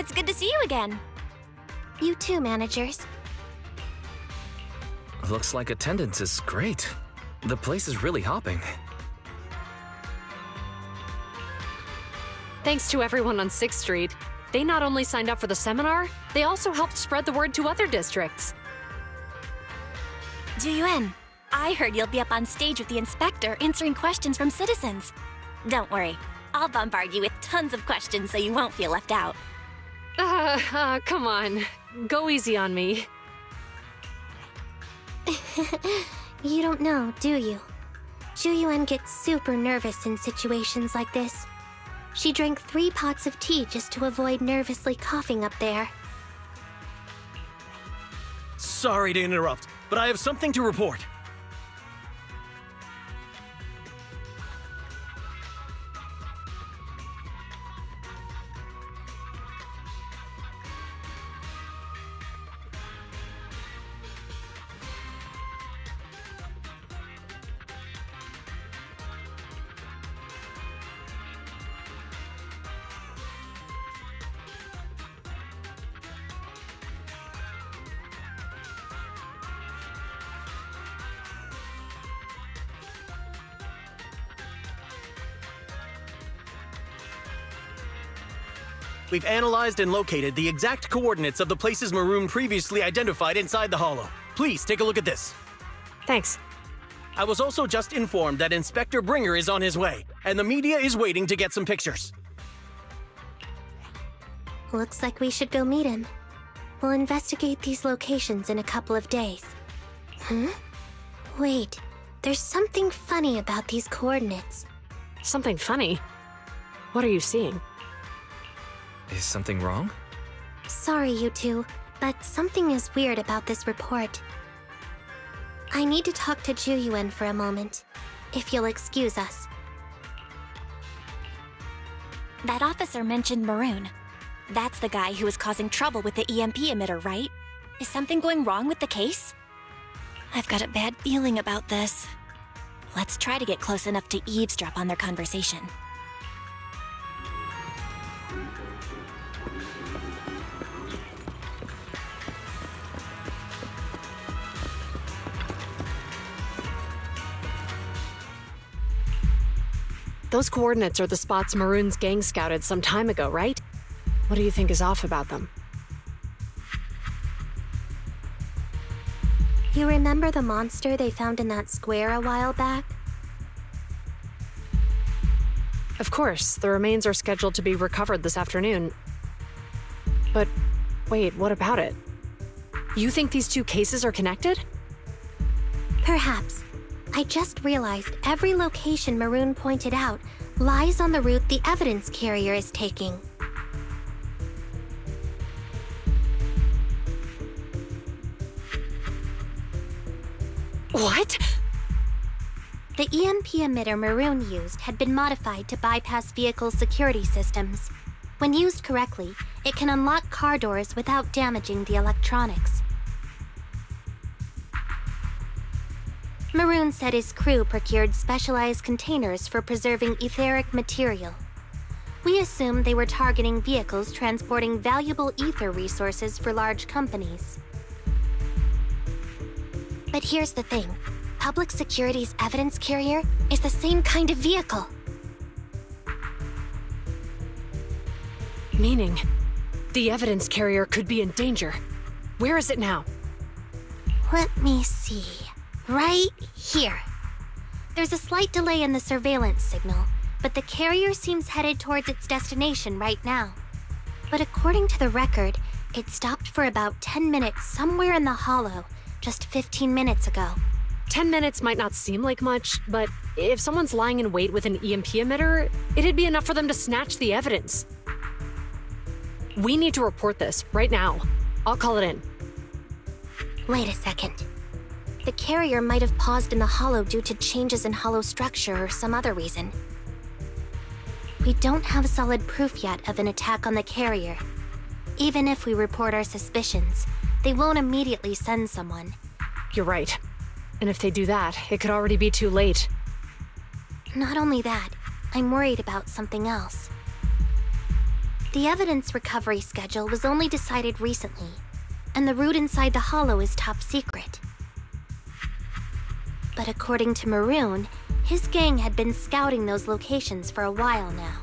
It's good to see you again. You too, managers. Looks like attendance is great. The place is really hopping. Thanks to everyone on 6th Street. They not only signed up for the seminar, they also helped spread the word to other districts. Juyuan, I heard you'll be up on stage with the inspector answering questions from citizens. Don't worry, I'll bombard you with tons of questions so you won't feel left out. Come on. Go easy on me. You don't know, do you? Juyuan gets super nervous in situations like this. She drank 3 pots of tea just to avoid nervously coughing up there. Sorry to interrupt, but I have something to report. We've analyzed and located the exact coordinates of the places Maroon previously identified inside the Hollow. Please take a look at this. Thanks. I was also just informed that Inspector Bringer is on his way, and the media is waiting to get some pictures. Looks like we should go meet him. We'll investigate these locations in a couple of days. Wait, there's something funny about these coordinates. Something funny? What are you seeing? Is something wrong? Sorry, you two, but something is weird about this report. I need to talk to Juyuan for a moment, if you'll excuse us. That officer mentioned Maroon. That's the guy who was causing trouble with the EMP emitter, right? Is something going wrong with the case? I've got a bad feeling about this. Let's try to get close enough to eavesdrop on their conversation. Those coordinates are the spots Maroon's gang scouted some time ago, right? What do you think is off about them? You remember the monster they found in that square a while back? Of course, the remains are scheduled to be recovered this afternoon. But wait, what about it? You think these 2 cases are connected? Perhaps. I just realized every location Maroon pointed out lies on the route the evidence carrier is taking. What? The EMP emitter Maroon used had been modified to bypass vehicle security systems. When used correctly, it can unlock car doors without damaging the electronics. Maroon said his crew procured specialized containers for preserving etheric material. We assumed they were targeting vehicles transporting valuable ether resources for large companies. But here's the thing. Public Security's evidence carrier is the same kind of vehicle. Meaning, the evidence carrier could be in danger. Where is it now? Let me see. Right here. There's a slight delay in the surveillance signal, but the carrier seems headed towards its destination right now. But according to the record, it stopped for about 10 minutes somewhere in the Hollow, just 15 minutes ago. 10 minutes might not seem like much, but if someone's lying in wait with an EMP emitter, it'd be enough for them to snatch the evidence. We need to report this right now. I'll call it in. Wait a second. The carrier might have paused in the Hollow due to changes in Hollow structure or some other reason. We don't have solid proof yet of an attack on the carrier. Even if we report our suspicions, they won't immediately send someone. You're right. And if they do that, it could already be too late. Not only that, I'm worried about something else. The evidence recovery schedule was only decided recently, and the route inside the hollow is top secret. But according to Maroon, his gang had been scouting those locations for a while now.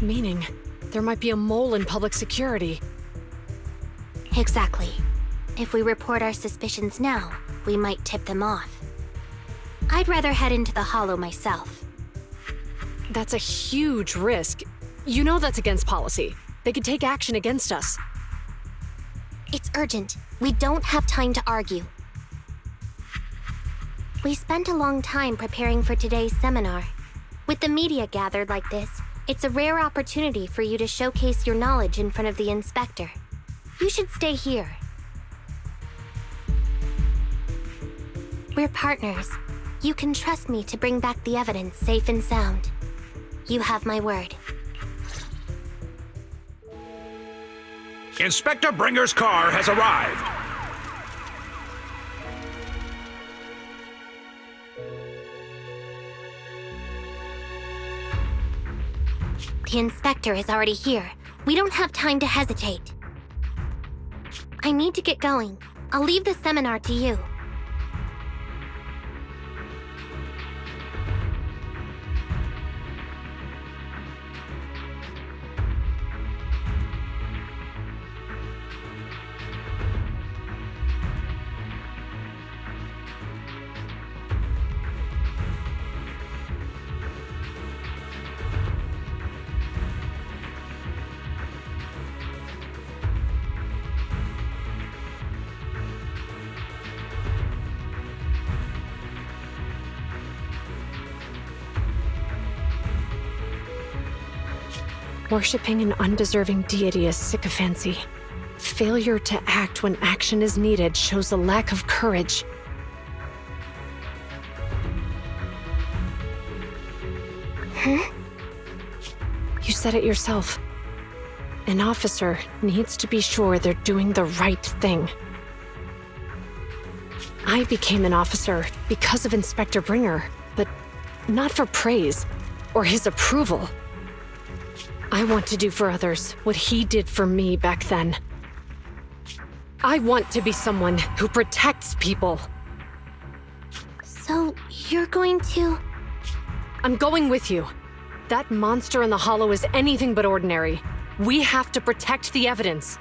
Meaning, there might be a mole in public security. Exactly. If we report our suspicions now, we might tip them off. I'd rather head into the hollow myself. That's a huge risk. You know that's against policy. They could take action against us. It's urgent. We don't have time to argue. We spent a long time preparing for today's seminar. With the media gathered like this, it's a rare opportunity for you to showcase your knowledge in front of the inspector. You should stay here. We're partners. You can trust me to bring back the evidence safe and sound. You have my word. Inspector Bringer's car has arrived. The inspector is already here. We don't have time to hesitate. I need to get going. I'll leave the seminar to you. Worshipping an undeserving deity is sycophancy. Failure to act when action is needed shows a lack of courage. You said it yourself. An officer needs to be sure they're doing the right thing. I became an officer because of Inspector Bringer, but not for praise or his approval. I want to do for others what he did for me back then. I want to be someone who protects people. So, you're going to... I'm going with you. That monster in the hollow is anything but ordinary. We have to protect the evidence.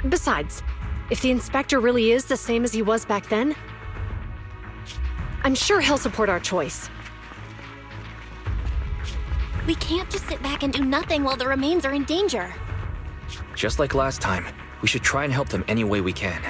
Besides, if the inspector really is the same as he was back then, I'm sure he'll support our choice. We can't just sit back and do nothing while the remains are in danger. Just like last time, we should try and help them any way we can.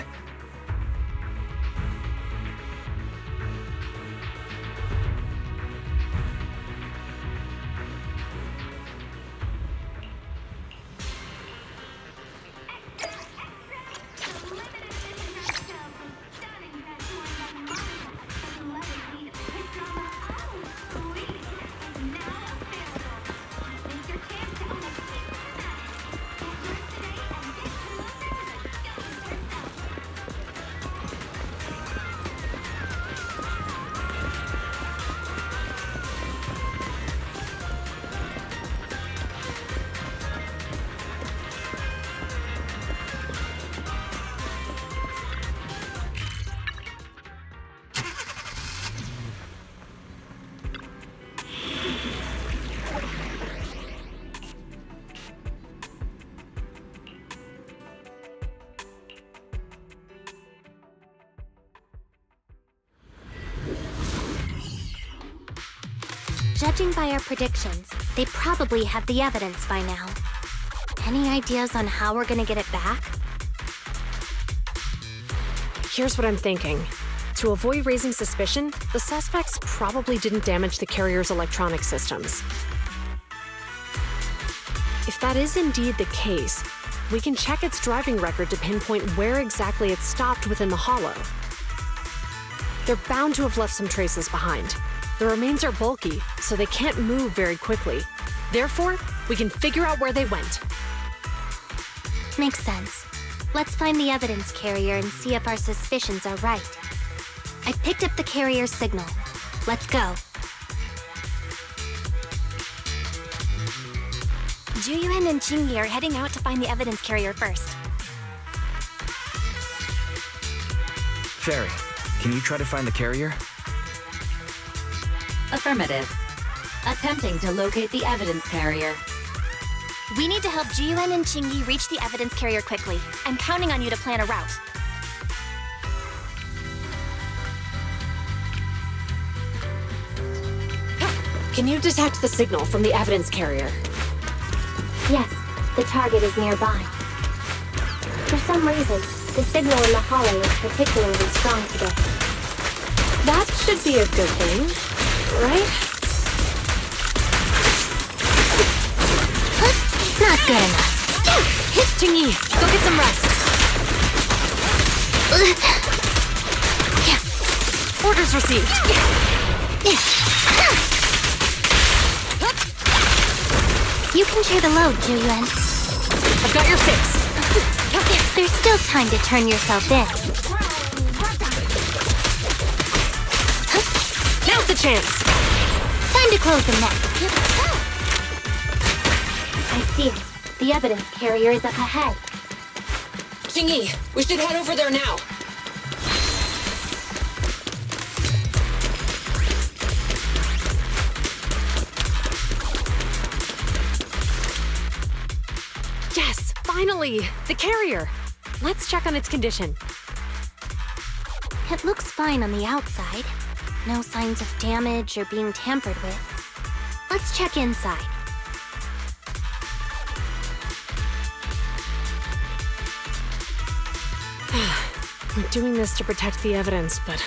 Judging by our predictions, they probably have the evidence by now. Any ideas on how we're gonna get it back? Here's what I'm thinking. To avoid raising suspicion, the suspects probably didn't damage the carrier's electronic systems. If that is indeed the case, we can check its driving record to pinpoint where exactly it stopped within the hollow. They're bound to have left some traces behind. The remains are bulky, so they can't move very quickly. Therefore, we can figure out where they went. Makes sense. Let's find the evidence carrier and see if our suspicions are right. I picked up the carrier's signal. Let's go. Juyuan and Qingyi are heading out to find the evidence carrier first. Fairy, can you try to find the carrier? Affirmative. Attempting to locate the evidence carrier. We need to help Juyuan and Qingyi reach the evidence carrier quickly. I'm counting on you to plan a route. Can you detect the signal from the evidence carrier? Yes, the target is nearby. For some reason, the signal in the hollow is particularly strong today. That should be a good thing, right? Not good enough. Hit Qingyi, go get some rest. Orders received. You can share the load, Juyuan. I've got your six. There's still time to turn yourself in. Now's the chance. Time to close the net. I see it. The evidence carrier is up ahead. Qingyi, we should head over there now. Yes, finally! The carrier! Let's check on its condition. It looks fine on the outside. No signs of damage or being tampered with. Let's check inside. We're doing this to protect the evidence, but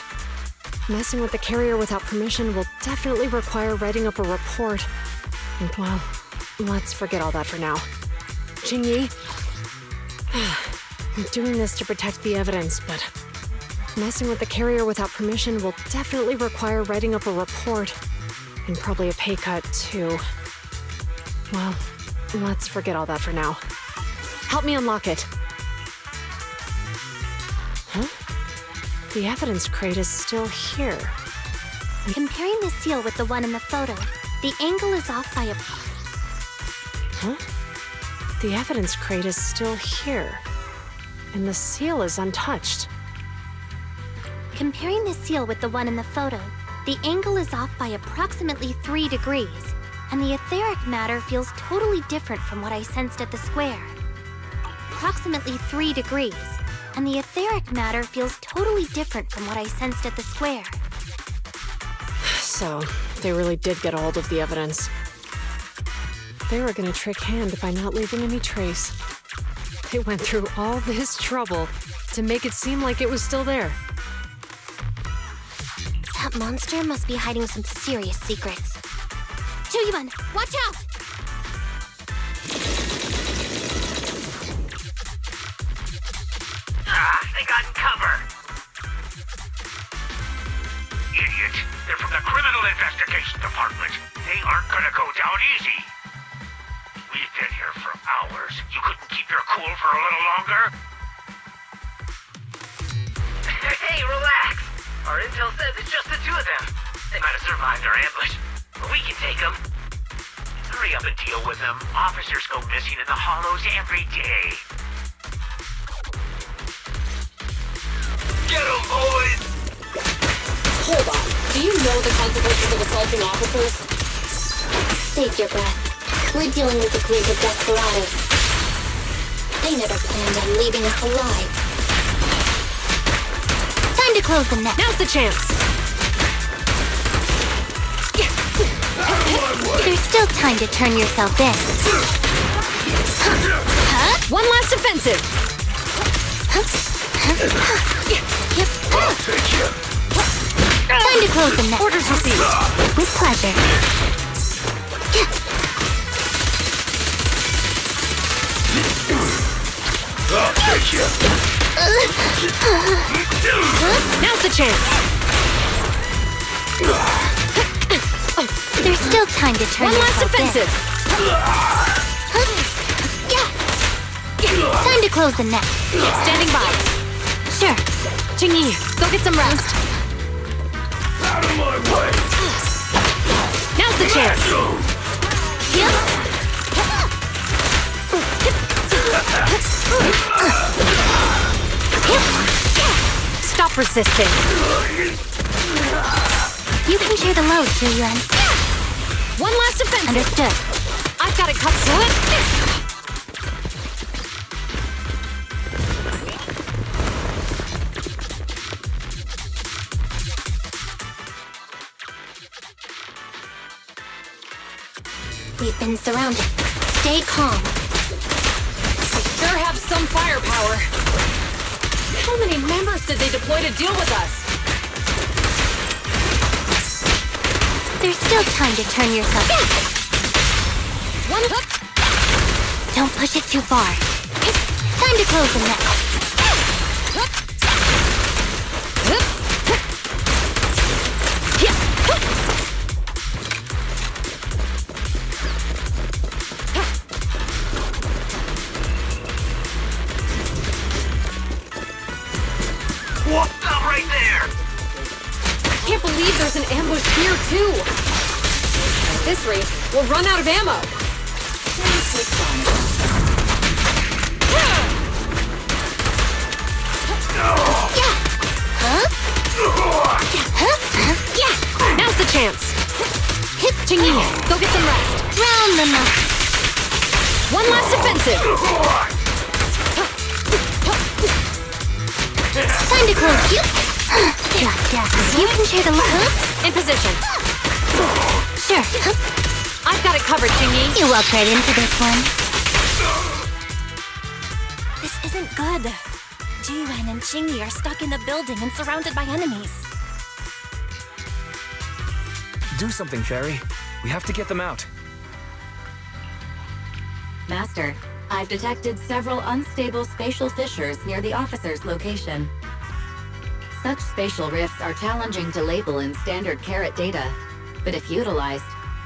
messing with the carrier without permission will definitely require writing up a report. And well, let's forget all that for now. Qingyi, we're doing this to protect the evidence, but messing with the carrier without permission will definitely require writing up a report. And probably a pay cut, too. Well, let's forget all that for now. Help me unlock it. Huh? The evidence crate is still here. Comparing the seal with the one in the photo, the angle is off by a... Huh? The evidence crate is still here. And the seal is untouched. Comparing the seal with the one in the photo, the angle is off by approximately 3 degrees, and the etheric matter feels totally different from what I sensed at the square. Approximately 3 degrees, and the etheric matter feels totally different from what I sensed at the square. So, they really did get a hold of the evidence. They were gonna trick Hand by not leaving any trace. They went through all this trouble to make it seem like it was still there. That monster must be hiding some serious secrets. Juyuan, watch out! They got in cover. Idiots. They're from the Criminal Investigation Department. They aren't gonna go down easy. We've been here for hours. You couldn't keep your cool for a little longer? Hey, relax. Our intel says it's just the two of them. They might have survived our ambush, but we can take them. Hurry up and deal with them. Officers go missing in the hollows every day. Get them, boys! Hold on. Do you know the consequences of assaulting officers? Save your breath. We're dealing with a group of desperados. They never planned on leaving us alive. Time to close the net. Now's the chance! There's still time to turn yourself in. Huh? One last offensive! Time to close the net. Orders received. With pleasure. I'll take you. Now's the chance! There's still time to turn One last yourself offensive! in. Time to close the net. Standing by. Sure. Qingyi, go get some rest. Out of my way! Now's the chance! Yep. Stop resisting. You can share the load, Zhu-Yuan. One last offensive. Understood. I've got it cut through it. We've been surrounded. Stay calm. Sure have some firepower. How many members did they deploy to deal with us? There's still time to turn yourself. One hook. Don't push it too far. Time to close the net. What? Stop right there! I can't believe there's an ambush here, too. At this rate, we'll run out of ammo. Now's the chance. Jingyi, go get some rest. Round them up. One last offensive. Time to close you. You can share the load. In position. Sure. I've got it covered, Jingyi. You walked right into this one. This isn't good. Zhu-Yuan and Qingyi are stuck in the building and surrounded by enemies. Do something, Fairy. We have to get them out. Master, I've detected several unstable spatial fissures near the officer's location. Such spatial rifts are challenging to label in standard carrot data, but if utilized,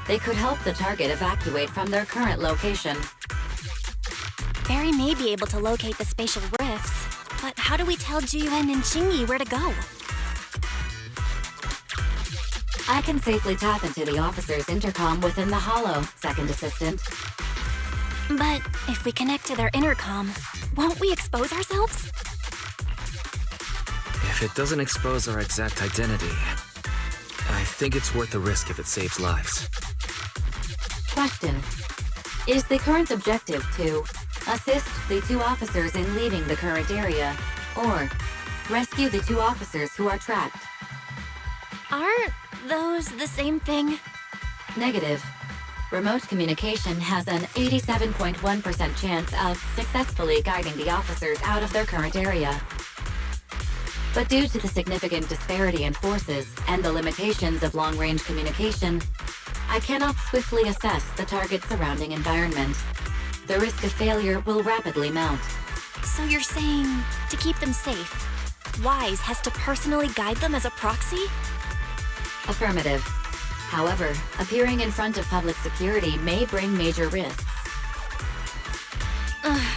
they could help the target evacuate from their current location. Fairy may be able to locate the spatial rifts, but how do we tell Zhu-Yuan and Qingyi where to go? I can safely tap into the officer's intercom within the Hollow, Second Assistant. But if we connect to their intercom, won't we expose ourselves? If it doesn't expose our exact identity, I think it's worth the risk if it saves lives. Question. Is the current objective to assist the two officers in leaving the current area, or rescue the two officers who are trapped? Aren't those the same thing? Negative. Remote communication has an 87.1% chance of successfully guiding the officers out of their current area. But due to the significant disparity in forces and the limitations of long-range communication, I cannot swiftly assess the target's surrounding environment. The risk of failure will rapidly mount. So you're saying, to keep them safe, Wise has to personally guide them as a proxy? Affirmative. However, appearing in front of public security may bring major risks.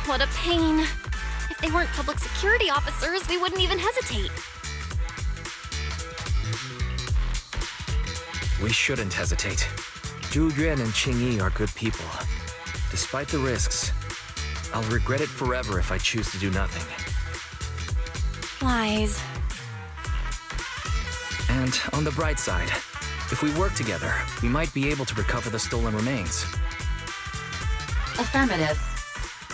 What a pain. If they weren't public security officers, we wouldn't even hesitate. We shouldn't hesitate. Zhu-Yuan and Qingyi are good people. Despite the risks, I'll regret it forever if I choose to do nothing. Wise. And on the bright side, if we work together, we might be able to recover the stolen remains. Affirmative.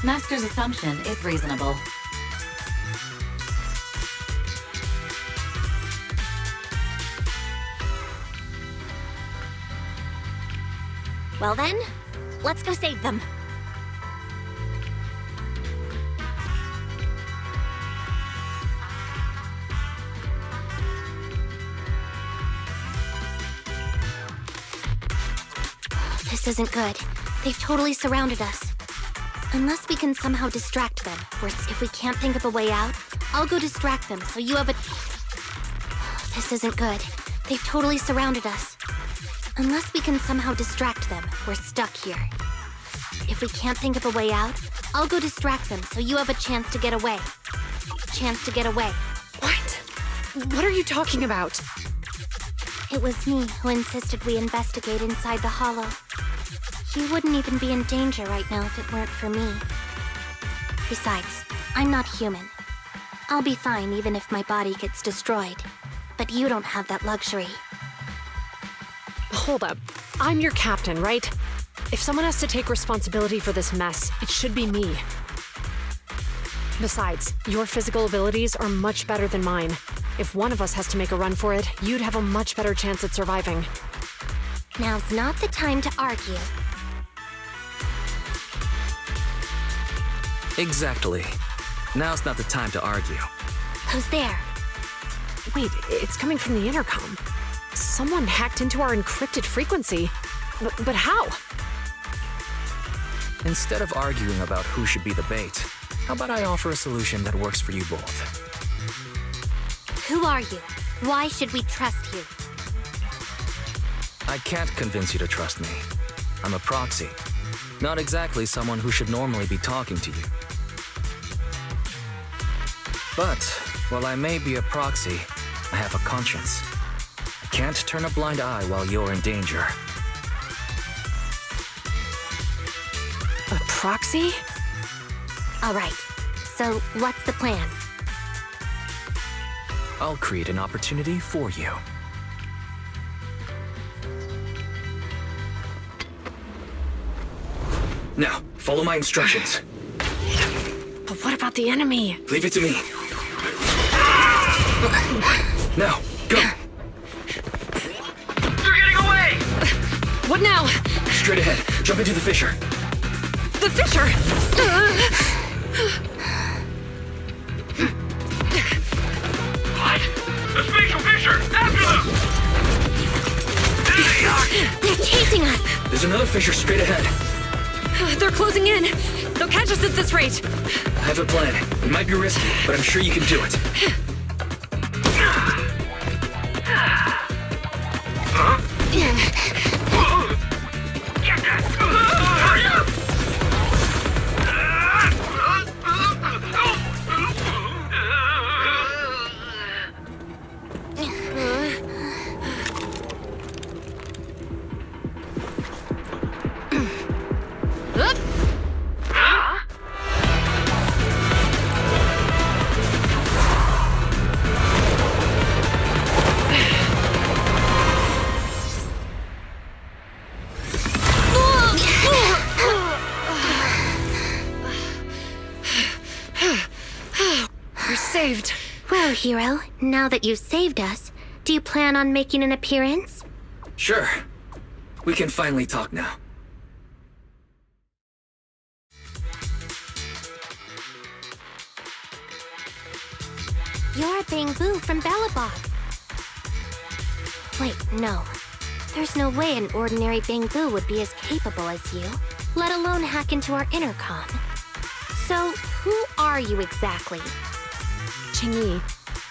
Master's assumption is reasonable. Well then, let's go save them. This isn't good. They've totally surrounded us. Unless we can somehow distract them, or if we can't think of a way out, I'll go distract them so you have a... This isn't good. They've totally surrounded us. Unless we can somehow distract them, we're stuck here. If we can't think of a way out, I'll go distract them so you have a chance to get away. Chance to get away. What? What are you talking about? It was me who insisted we investigate inside the Hollow. You wouldn't even be in danger right now if it weren't for me. Besides, I'm not human. I'll be fine even if my body gets destroyed. But you don't have that luxury. Hold up. I'm your captain, right? If someone has to take responsibility for this mess, it should be me. Besides, your physical abilities are much better than mine. If one of us has to make a run for it, you'd have a much better chance at surviving. Now's not the time to argue. Exactly. Now's not the time to argue. Who's there? Wait, it's coming from the intercom. Someone hacked into our encrypted frequency. But how? Instead of arguing about who should be the bait, how about I offer a solution that works for you both? Who are you? Why should we trust you? I can't convince you to trust me. I'm a proxy. Not exactly someone who should normally be talking to you. But, while I may be a proxy, I have a conscience. I can't turn a blind eye while you're in danger. A proxy? All right. So, what's the plan? I'll create an opportunity for you. Now, follow my instructions. But what about the enemy? Leave it to me. Now, go! They're getting away! What now? Straight ahead. Jump into the fissure. The fissure! What? A spatial fissure! After them! There they are! They're chasing us! There's another fissure straight ahead. They're closing in. They'll catch us at this rate. I have a plan. It might be risky, but I'm sure you can do it. Hurry up! We're saved. Well, hero, now that you've saved us, do you plan on making an appearance? Sure. We can finally talk now. You're Bangbu from Bellabog. Wait, no. There's no way an ordinary Bangbu would be as capable as you, let alone hack into our intercom. So, who are you exactly? Qingyi,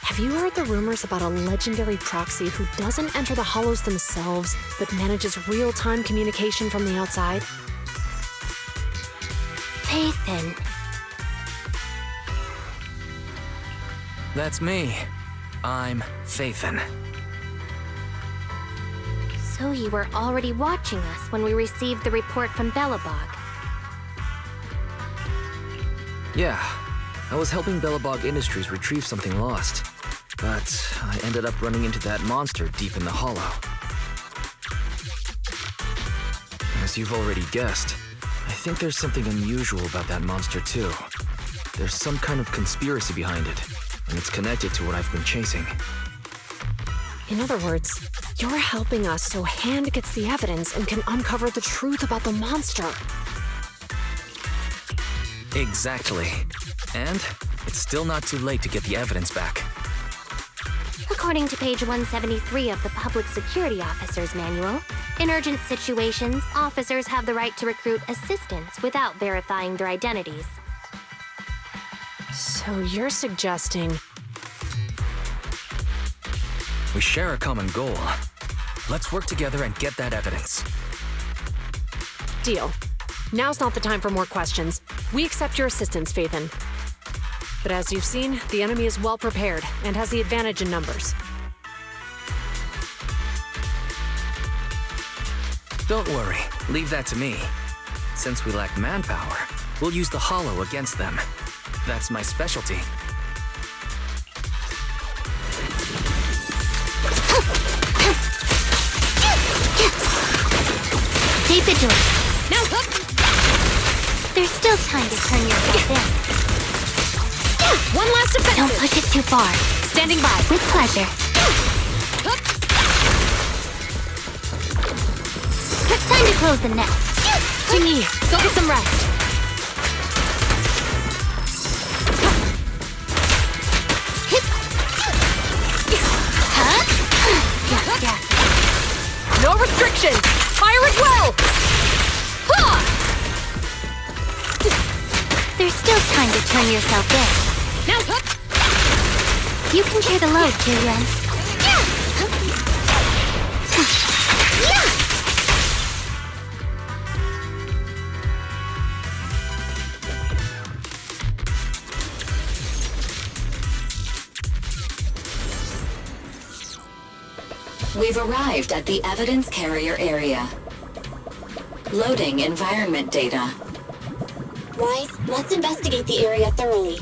have you heard the rumors about a legendary proxy who doesn't enter the hollows themselves, but manages real-time communication from the outside? Phaethon. That's me. I'm Phaethon. So you were already watching us when we received the report from Bellabog. Yeah, I was helping Bellabog Industries retrieve something lost. But I ended up running into that monster deep in the hollow. As you've already guessed, I think there's something unusual about that monster too. There's some kind of conspiracy behind it, and it's connected to what I've been chasing. In other words, you're helping us so Hand gets the evidence and can uncover the truth about the monster. Exactly. And it's still not too late to get the evidence back. According to page 173 of the Public Security Officer's Manual, in urgent situations, officers have the right to recruit assistants without verifying their identities. So you're suggesting... We share a common goal. Let's work together and get that evidence. Deal. Now's not the time for more questions. We accept your assistance, Phaethon. But as you've seen, the enemy is well prepared and has the advantage in numbers. Don't worry, leave that to me. Since we lack manpower, we'll use the hollow against them. That's my specialty. Stay vigilant. Now hook! There's still time to turn yourself in. One last defensive. Don't push it too far. Standing by. With pleasure. Time to close the net. Jingyi, go get some rest. No restriction! Fire at will! There's still time to turn yourself in. Now hook! You can share the load, Julian. We've arrived at the evidence carrier area. Loading environment data. Wise, let's investigate the area thoroughly.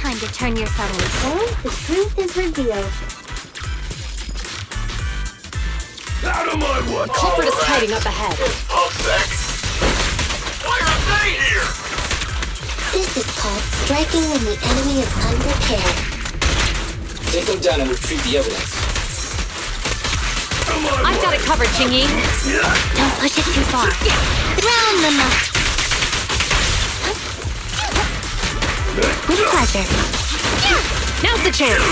Time to turn yourself in. And the truth is revealed. Out of my way! The culprit is hiding up ahead. Why are they here? This is called striking when the enemy is unprepared. Take them down and retrieve the evidence. I've got it covered, Jingyi. Don't push it too far. Round them up. With pleasure. Now's the chance.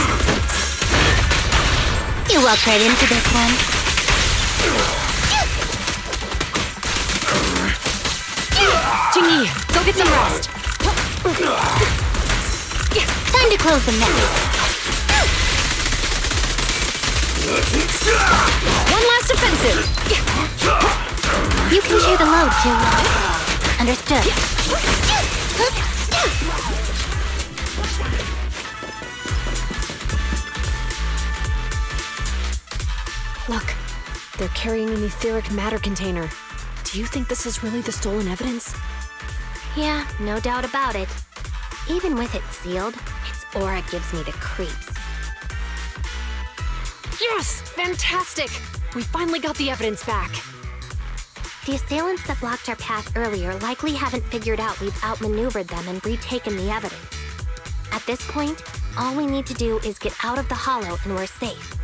You walked right into this one. Jingyi, go get some rest. Time to close the mouth. One last offensive. You can share the load, Jingyi. Understood. Look, they're carrying an etheric matter container. Do you think this is really the stolen evidence? Yeah, no doubt about it. Even with it sealed, its aura gives me the creeps. Yes! Fantastic! We finally got the evidence back. The assailants that blocked our path earlier likely haven't figured out we've outmaneuvered them and retaken the evidence. At this point, all we need to do is get out of the hollow and we're safe.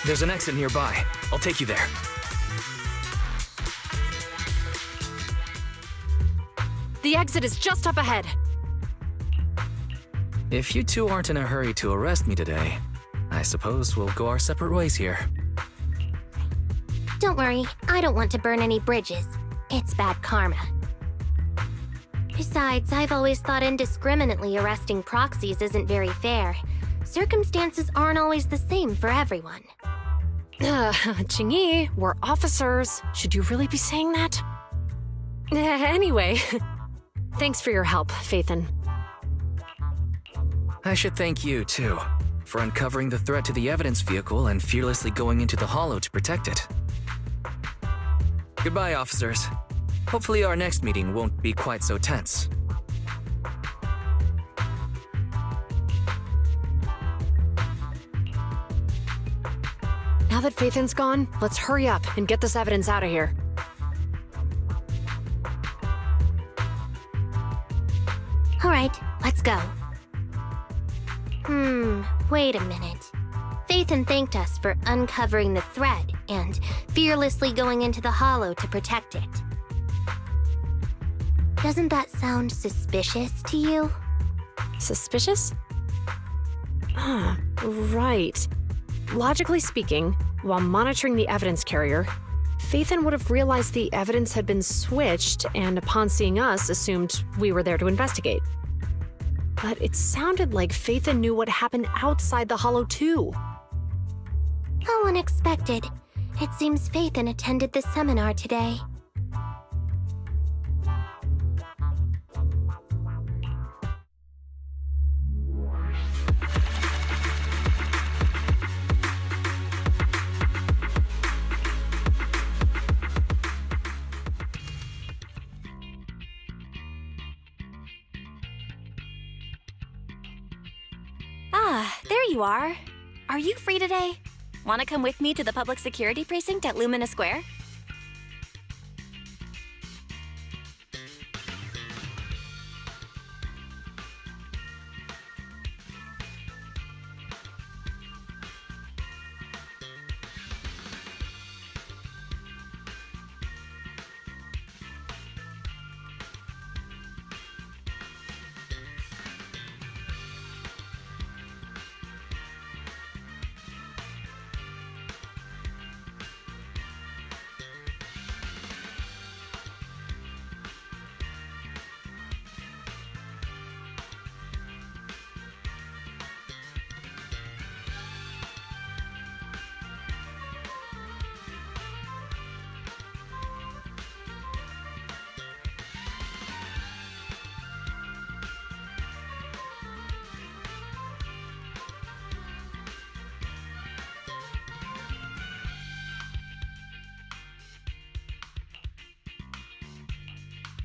There's an exit nearby. I'll take you there. The exit is just up ahead. If you two aren't in a hurry to arrest me today, I suppose we'll go our separate ways here. Don't worry, I don't want to burn any bridges. It's bad karma. Besides, I've always thought indiscriminately arresting proxies isn't very fair. Circumstances aren't always the same for everyone. Jingyi, we're officers. Should you really be saying that? Anyway, thanks for your help, Phaethon. I should thank you, too, for uncovering the threat to the evidence vehicle and fearlessly going into the hollow to protect it. Goodbye, officers. Hopefully our next meeting won't be quite so tense. Now that Phaethon's gone, let's hurry up and get this evidence out of here. All right, let's go. Wait a minute. Phaethon thanked us for uncovering the thread and fearlessly going into the hollow to protect it. Doesn't that sound suspicious to you? Suspicious? Right. Logically speaking, while monitoring the evidence carrier, Phaethon would have realized the evidence had been switched and upon seeing us assumed we were there to investigate. But it sounded like Phaethon knew what happened outside the hollow too. How unexpected. It seems Phaethon attended the seminar today. There you are. Are you free today? Want to come with me to the public security precinct at Lumina Square?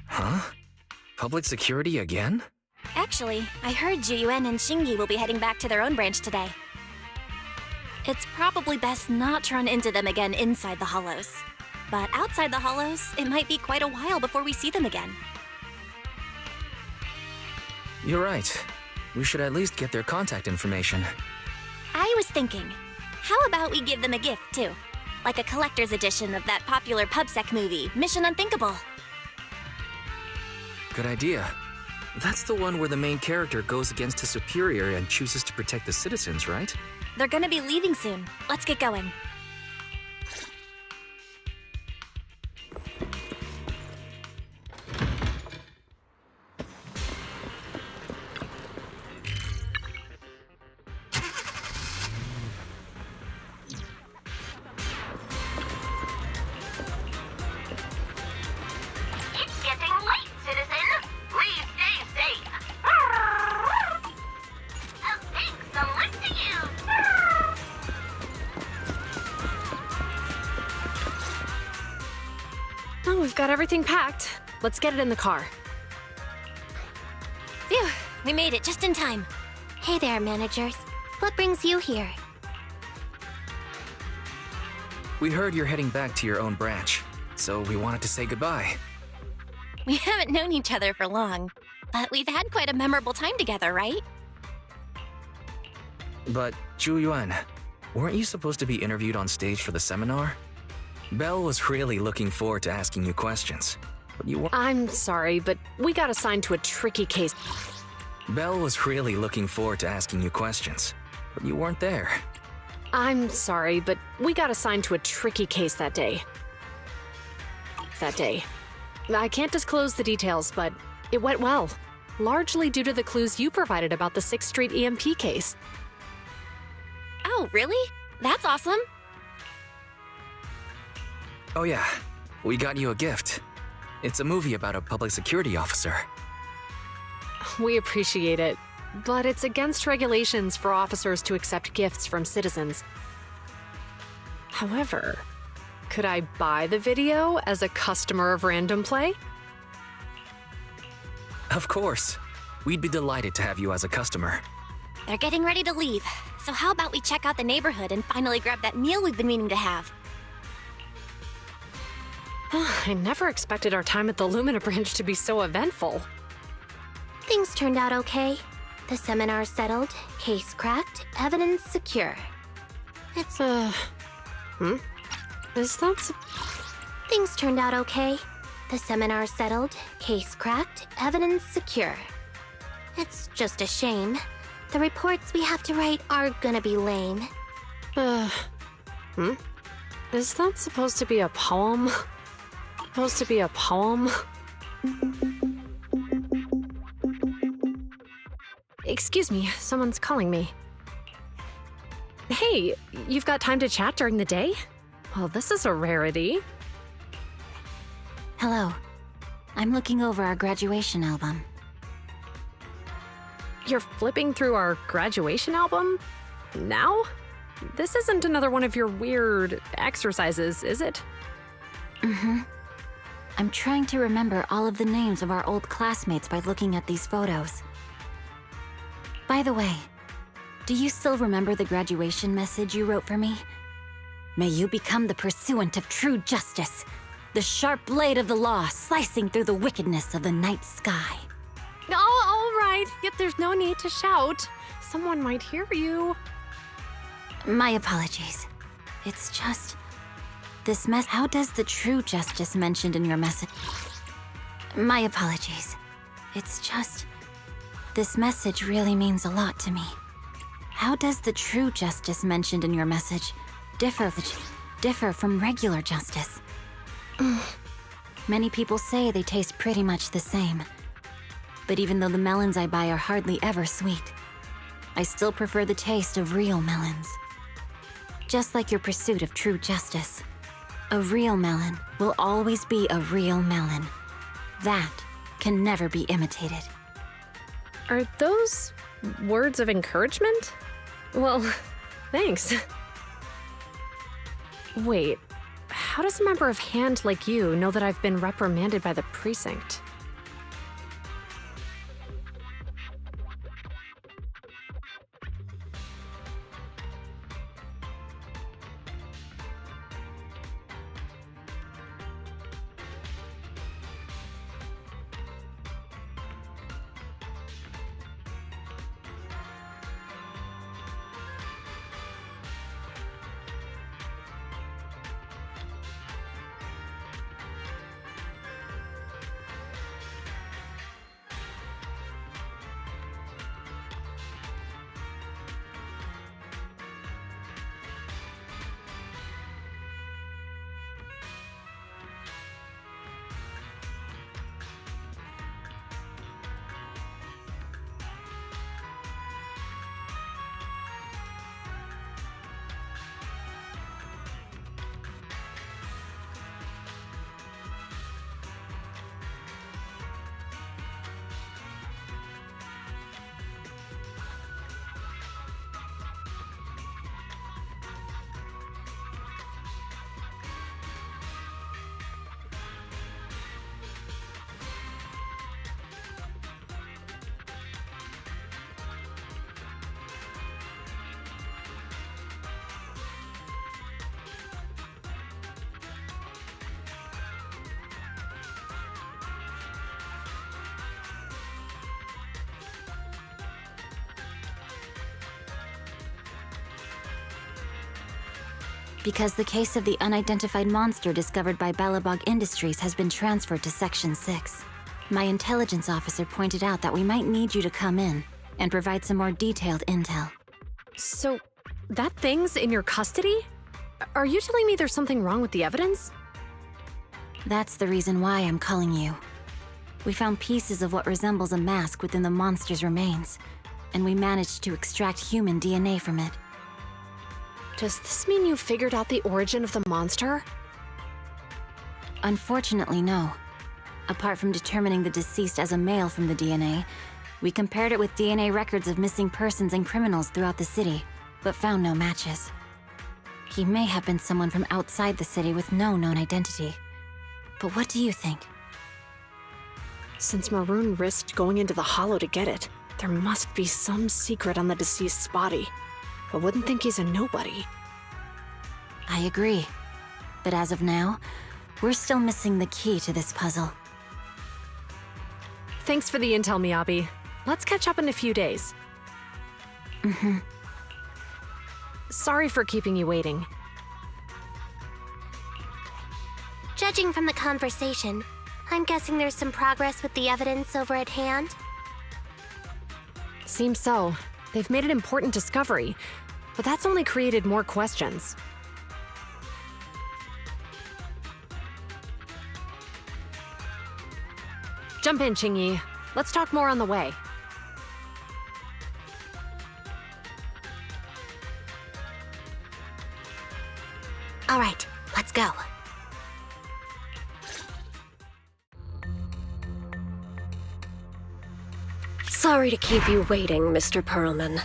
Huh? Public security again? Actually, I heard Juyuan and Xingyi will be heading back to their own branch today. It's probably best not to run into them again inside the hollows. But outside the hollows, it might be quite a while before we see them again. You're right. We should at least get their contact information. I was thinking, how about we give them a gift, too? Like a collector's edition of that popular PubSec movie, Mission Unthinkable. Good idea. That's the one where the main character goes against his superior and chooses to protect the citizens, right? They're gonna be leaving soon. Let's get going. It's getting late, citizen. Please stay safe. Thanks, I'm linked to you. Oh, we've got everything packed. Let's get it in the car. Phew, we made it just in time. Hey there, managers. What brings you here? We heard you're heading back to your own branch, so we wanted to say goodbye. We haven't known each other for long, but we've had quite a memorable time together, right? But, Zhu Yuan, weren't you supposed to be interviewed on stage for the seminar? Belle was really looking forward to asking you questions, but you weren't. I'm sorry, but we got assigned to a tricky case. Belle was really looking forward to asking you questions, but you weren't there. I'm sorry, but we got assigned to a tricky case that day. I can't disclose the details, but it went well. Largely due to the clues you provided about the 6th Street EMP case. Oh, really? That's awesome. Oh yeah, we got you a gift. It's a movie about a public security officer. We appreciate it, but it's against regulations for officers to accept gifts from citizens. However, could I buy the video as a customer of Random Play? Of course. We'd be delighted to have you as a customer. They're getting ready to leave, so how about we check out the neighborhood and finally grab that meal we've been meaning to have? I never expected our time at the Lumina branch to be so eventful. Things turned out okay. The seminar settled, case cracked, evidence secure. Is that... Things turned out okay. The seminar settled, case cracked, evidence secure. It's just a shame. The reports we have to write are gonna be lame. Is that supposed to be a poem? Excuse me, someone's calling me. Hey, you've got time to chat during the day? Well, this is a rarity. Hello. I'm looking over our graduation album. You're flipping through our graduation album? Now? This isn't another one of your weird exercises, is it? Mm-hmm. I'm trying to remember all of the names of our old classmates by looking at these photos. By the way, do you still remember the graduation message you wrote for me? May you become the pursuant of true justice, the sharp blade of the law slicing through the wickedness of the night sky. Oh, all right. Yet there's no need to shout. Someone might hear you. My apologies. It's just... How does the true justice mentioned in your message... My apologies. It's just... This message really means a lot to me. How does the true justice mentioned in your message differ from regular justice? Many people say they taste pretty much the same. But even though the melons I buy are hardly ever sweet, I still prefer the taste of real melons. Just like your pursuit of true justice, a real melon will always be a real melon. That can never be imitated. Are those words of encouragement? Well, thanks. Wait, how does a member of Hand like you know that I've been reprimanded by the precinct? Because the case of the unidentified monster discovered by Balabog Industries has been transferred to Section 6. My intelligence officer pointed out that we might need you to come in and provide some more detailed intel. So, that thing's in your custody? Are you telling me there's something wrong with the evidence? That's the reason why I'm calling you. We found pieces of what resembles a mask within the monster's remains, and we managed to extract human DNA from it. Does this mean you figured out the origin of the monster? Unfortunately, no. Apart from determining the deceased as a male from the DNA, we compared it with DNA records of missing persons and criminals throughout the city, but found no matches. He may have been someone from outside the city with no known identity. But what do you think? Since Maroon risked going into the Hollow to get it, there must be some secret on the deceased's body. I wouldn't think he's a nobody. I agree. But as of now, we're still missing the key to this puzzle. Thanks for the intel, Miyabi. Let's catch up in a few days. Mm-hmm. Sorry for keeping you waiting. Judging from the conversation, I'm guessing there's some progress with the evidence over at hand? Seems so. They've made an important discovery, but that's only created more questions. Jump in, Qingyi. Let's talk more on the way. All right, let's go. Sorry to keep you waiting, Mr. Perlman.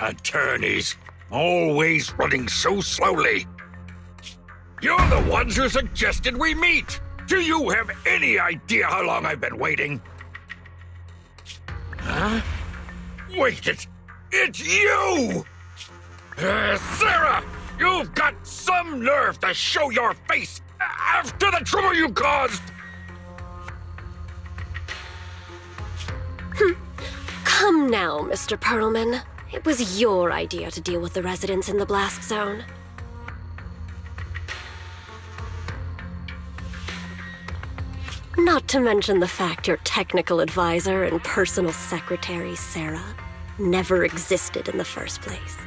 Attorneys, always running so slowly. You're the ones who suggested we meet. Do you have any idea how long I've been waiting? Huh? Wait, it's you! Sarah! You've got some nerve to show your face after the trouble you caused! Come now, Mr. Perlman. It was your idea to deal with the residents in the blast zone. Not to mention the fact your technical advisor and personal secretary, Sarah, never existed in the first place.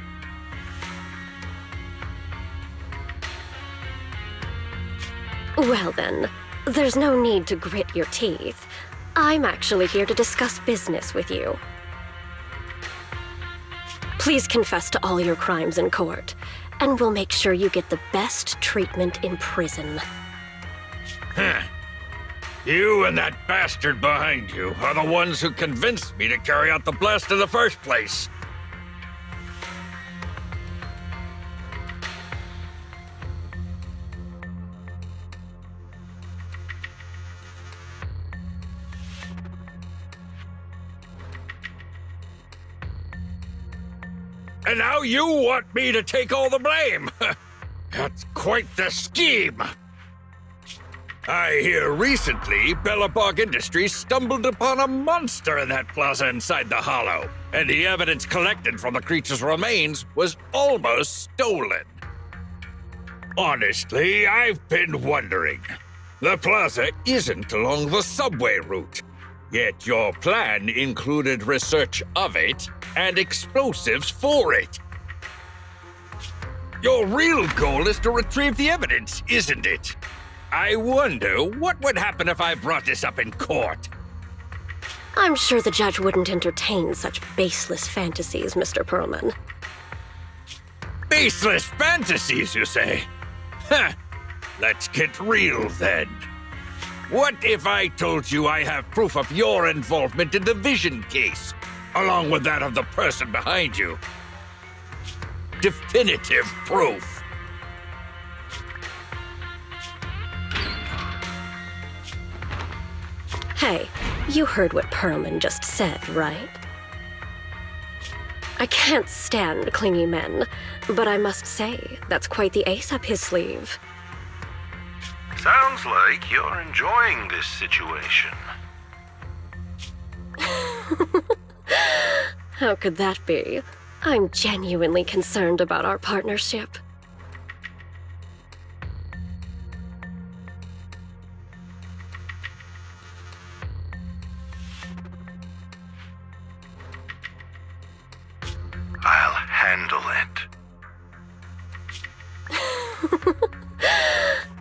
Well then, there's no need to grit your teeth. I'm actually here to discuss business with you. Please confess to all your crimes in court, and we'll make sure you get the best treatment in prison. Huh. You and that bastard behind you are the ones who convinced me to carry out the blast in the first place. And now you want me to take all the blame? That's quite the scheme. I hear recently Balabog Industries stumbled upon a monster in that plaza inside the Hollow, and the evidence collected from the creature's remains was almost stolen. Honestly, I've been wondering. The plaza isn't along the subway route, yet your plan included research of it and explosives for it. Your real goal is to retrieve the evidence, isn't it? I wonder what would happen if I brought this up in court. I'm sure the judge wouldn't entertain such baseless fantasies, Mr. Perlman. Baseless fantasies, you say? Huh. Let's get real then. What if I told you I have proof of your involvement in the Vision case, along with that of the person behind you? Definitive proof. Hey, you heard what Perlman just said, right? I can't stand clingy men, but I must say, that's quite the ace up his sleeve. Sounds like you're enjoying this situation. How could that be? I'm genuinely concerned about our partnership. I'll handle it.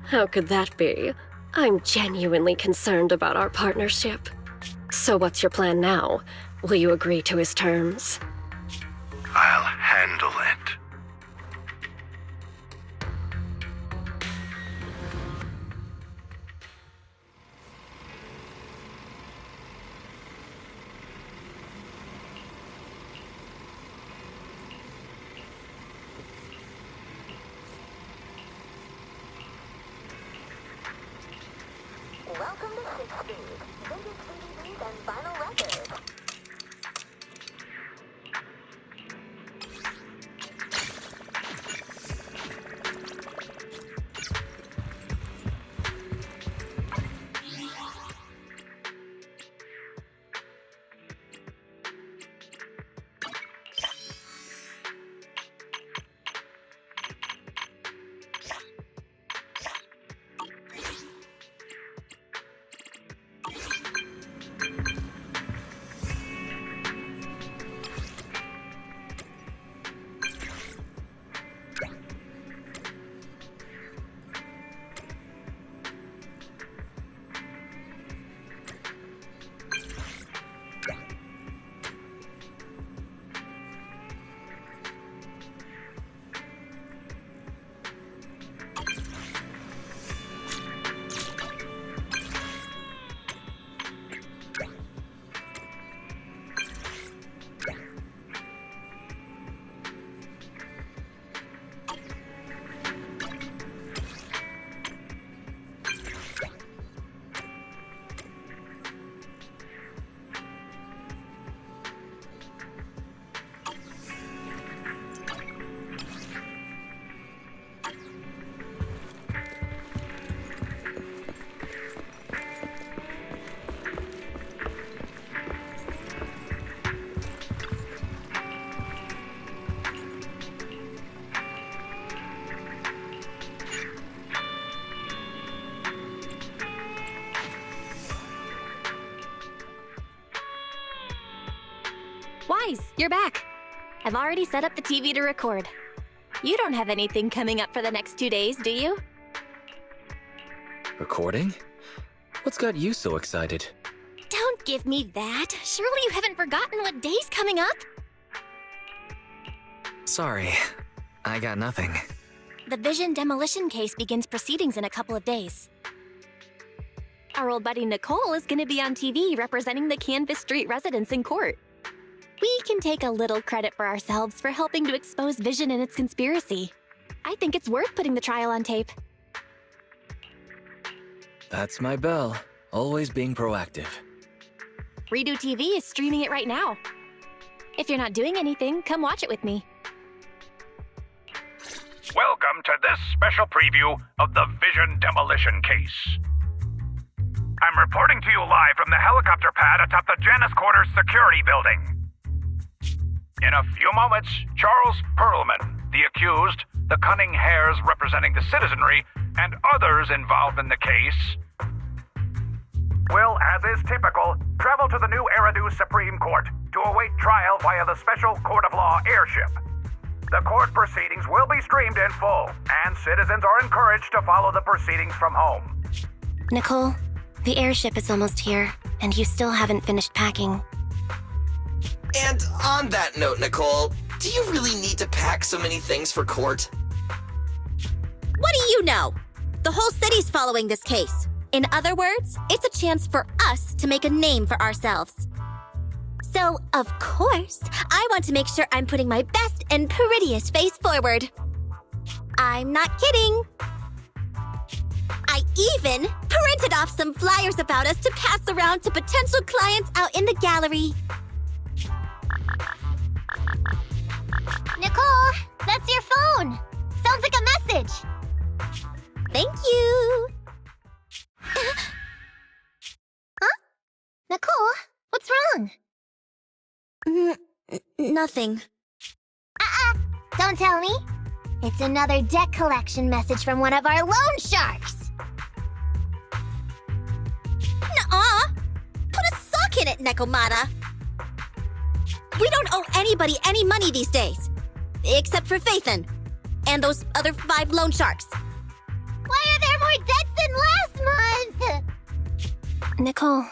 How could that be? I'm genuinely concerned about our partnership. So what's your plan now? Will you agree to his terms? I'll handle it. Welcome to 6 Speed, vintage DVDs and vinyl records. Wise, you're back. I've already set up the TV to record. You don't have anything coming up for the next 2 days, do you? Recording? What's got you so excited? Don't give me that. Surely you haven't forgotten what day's coming up? Sorry, I got nothing. The Vision demolition case begins proceedings in a couple of days. Our old buddy Nicole is going to be on TV representing the Canvas Street residents in court. We can take a little credit for ourselves for helping to expose Vision and its conspiracy. I think it's worth putting the trial on tape. That's my bell, always being proactive. Redo TV is streaming it right now. If you're not doing anything, come watch it with me. Welcome to this special preview of the Vision demolition case. I'm reporting to you live from the helicopter pad atop the Janus Quarters security building. In a few moments, Charles Perlman, the accused, the cunning hares representing the citizenry, and others involved in the case, will, as is typical, travel to the new Eridu Supreme Court to await trial via the Special Court of Law airship. The court proceedings will be streamed in full, and citizens are encouraged to follow the proceedings from home. Nicole, the airship is almost here, and you still haven't finished packing. And on that note, Nicole, do you really need to pack so many things for court? What do you know? The whole city's following this case. In other words, it's a chance for us to make a name for ourselves. So, of course, I want to make sure I'm putting my best and prettiest face forward. I'm not kidding. I even printed off some flyers about us to pass around to potential clients out in the gallery. Nicole, that's your phone. Sounds like a message. Thank you. Huh? Nicole, what's wrong? Nothing. Don't tell me. It's another deck collection message from one of our loan sharks. Nuh-uh! Put a sock in it, Nekomata! We don't owe anybody any money these days. Except for Phaethon. And those other 5 loan sharks. Why are there more debts than last month? Nicole,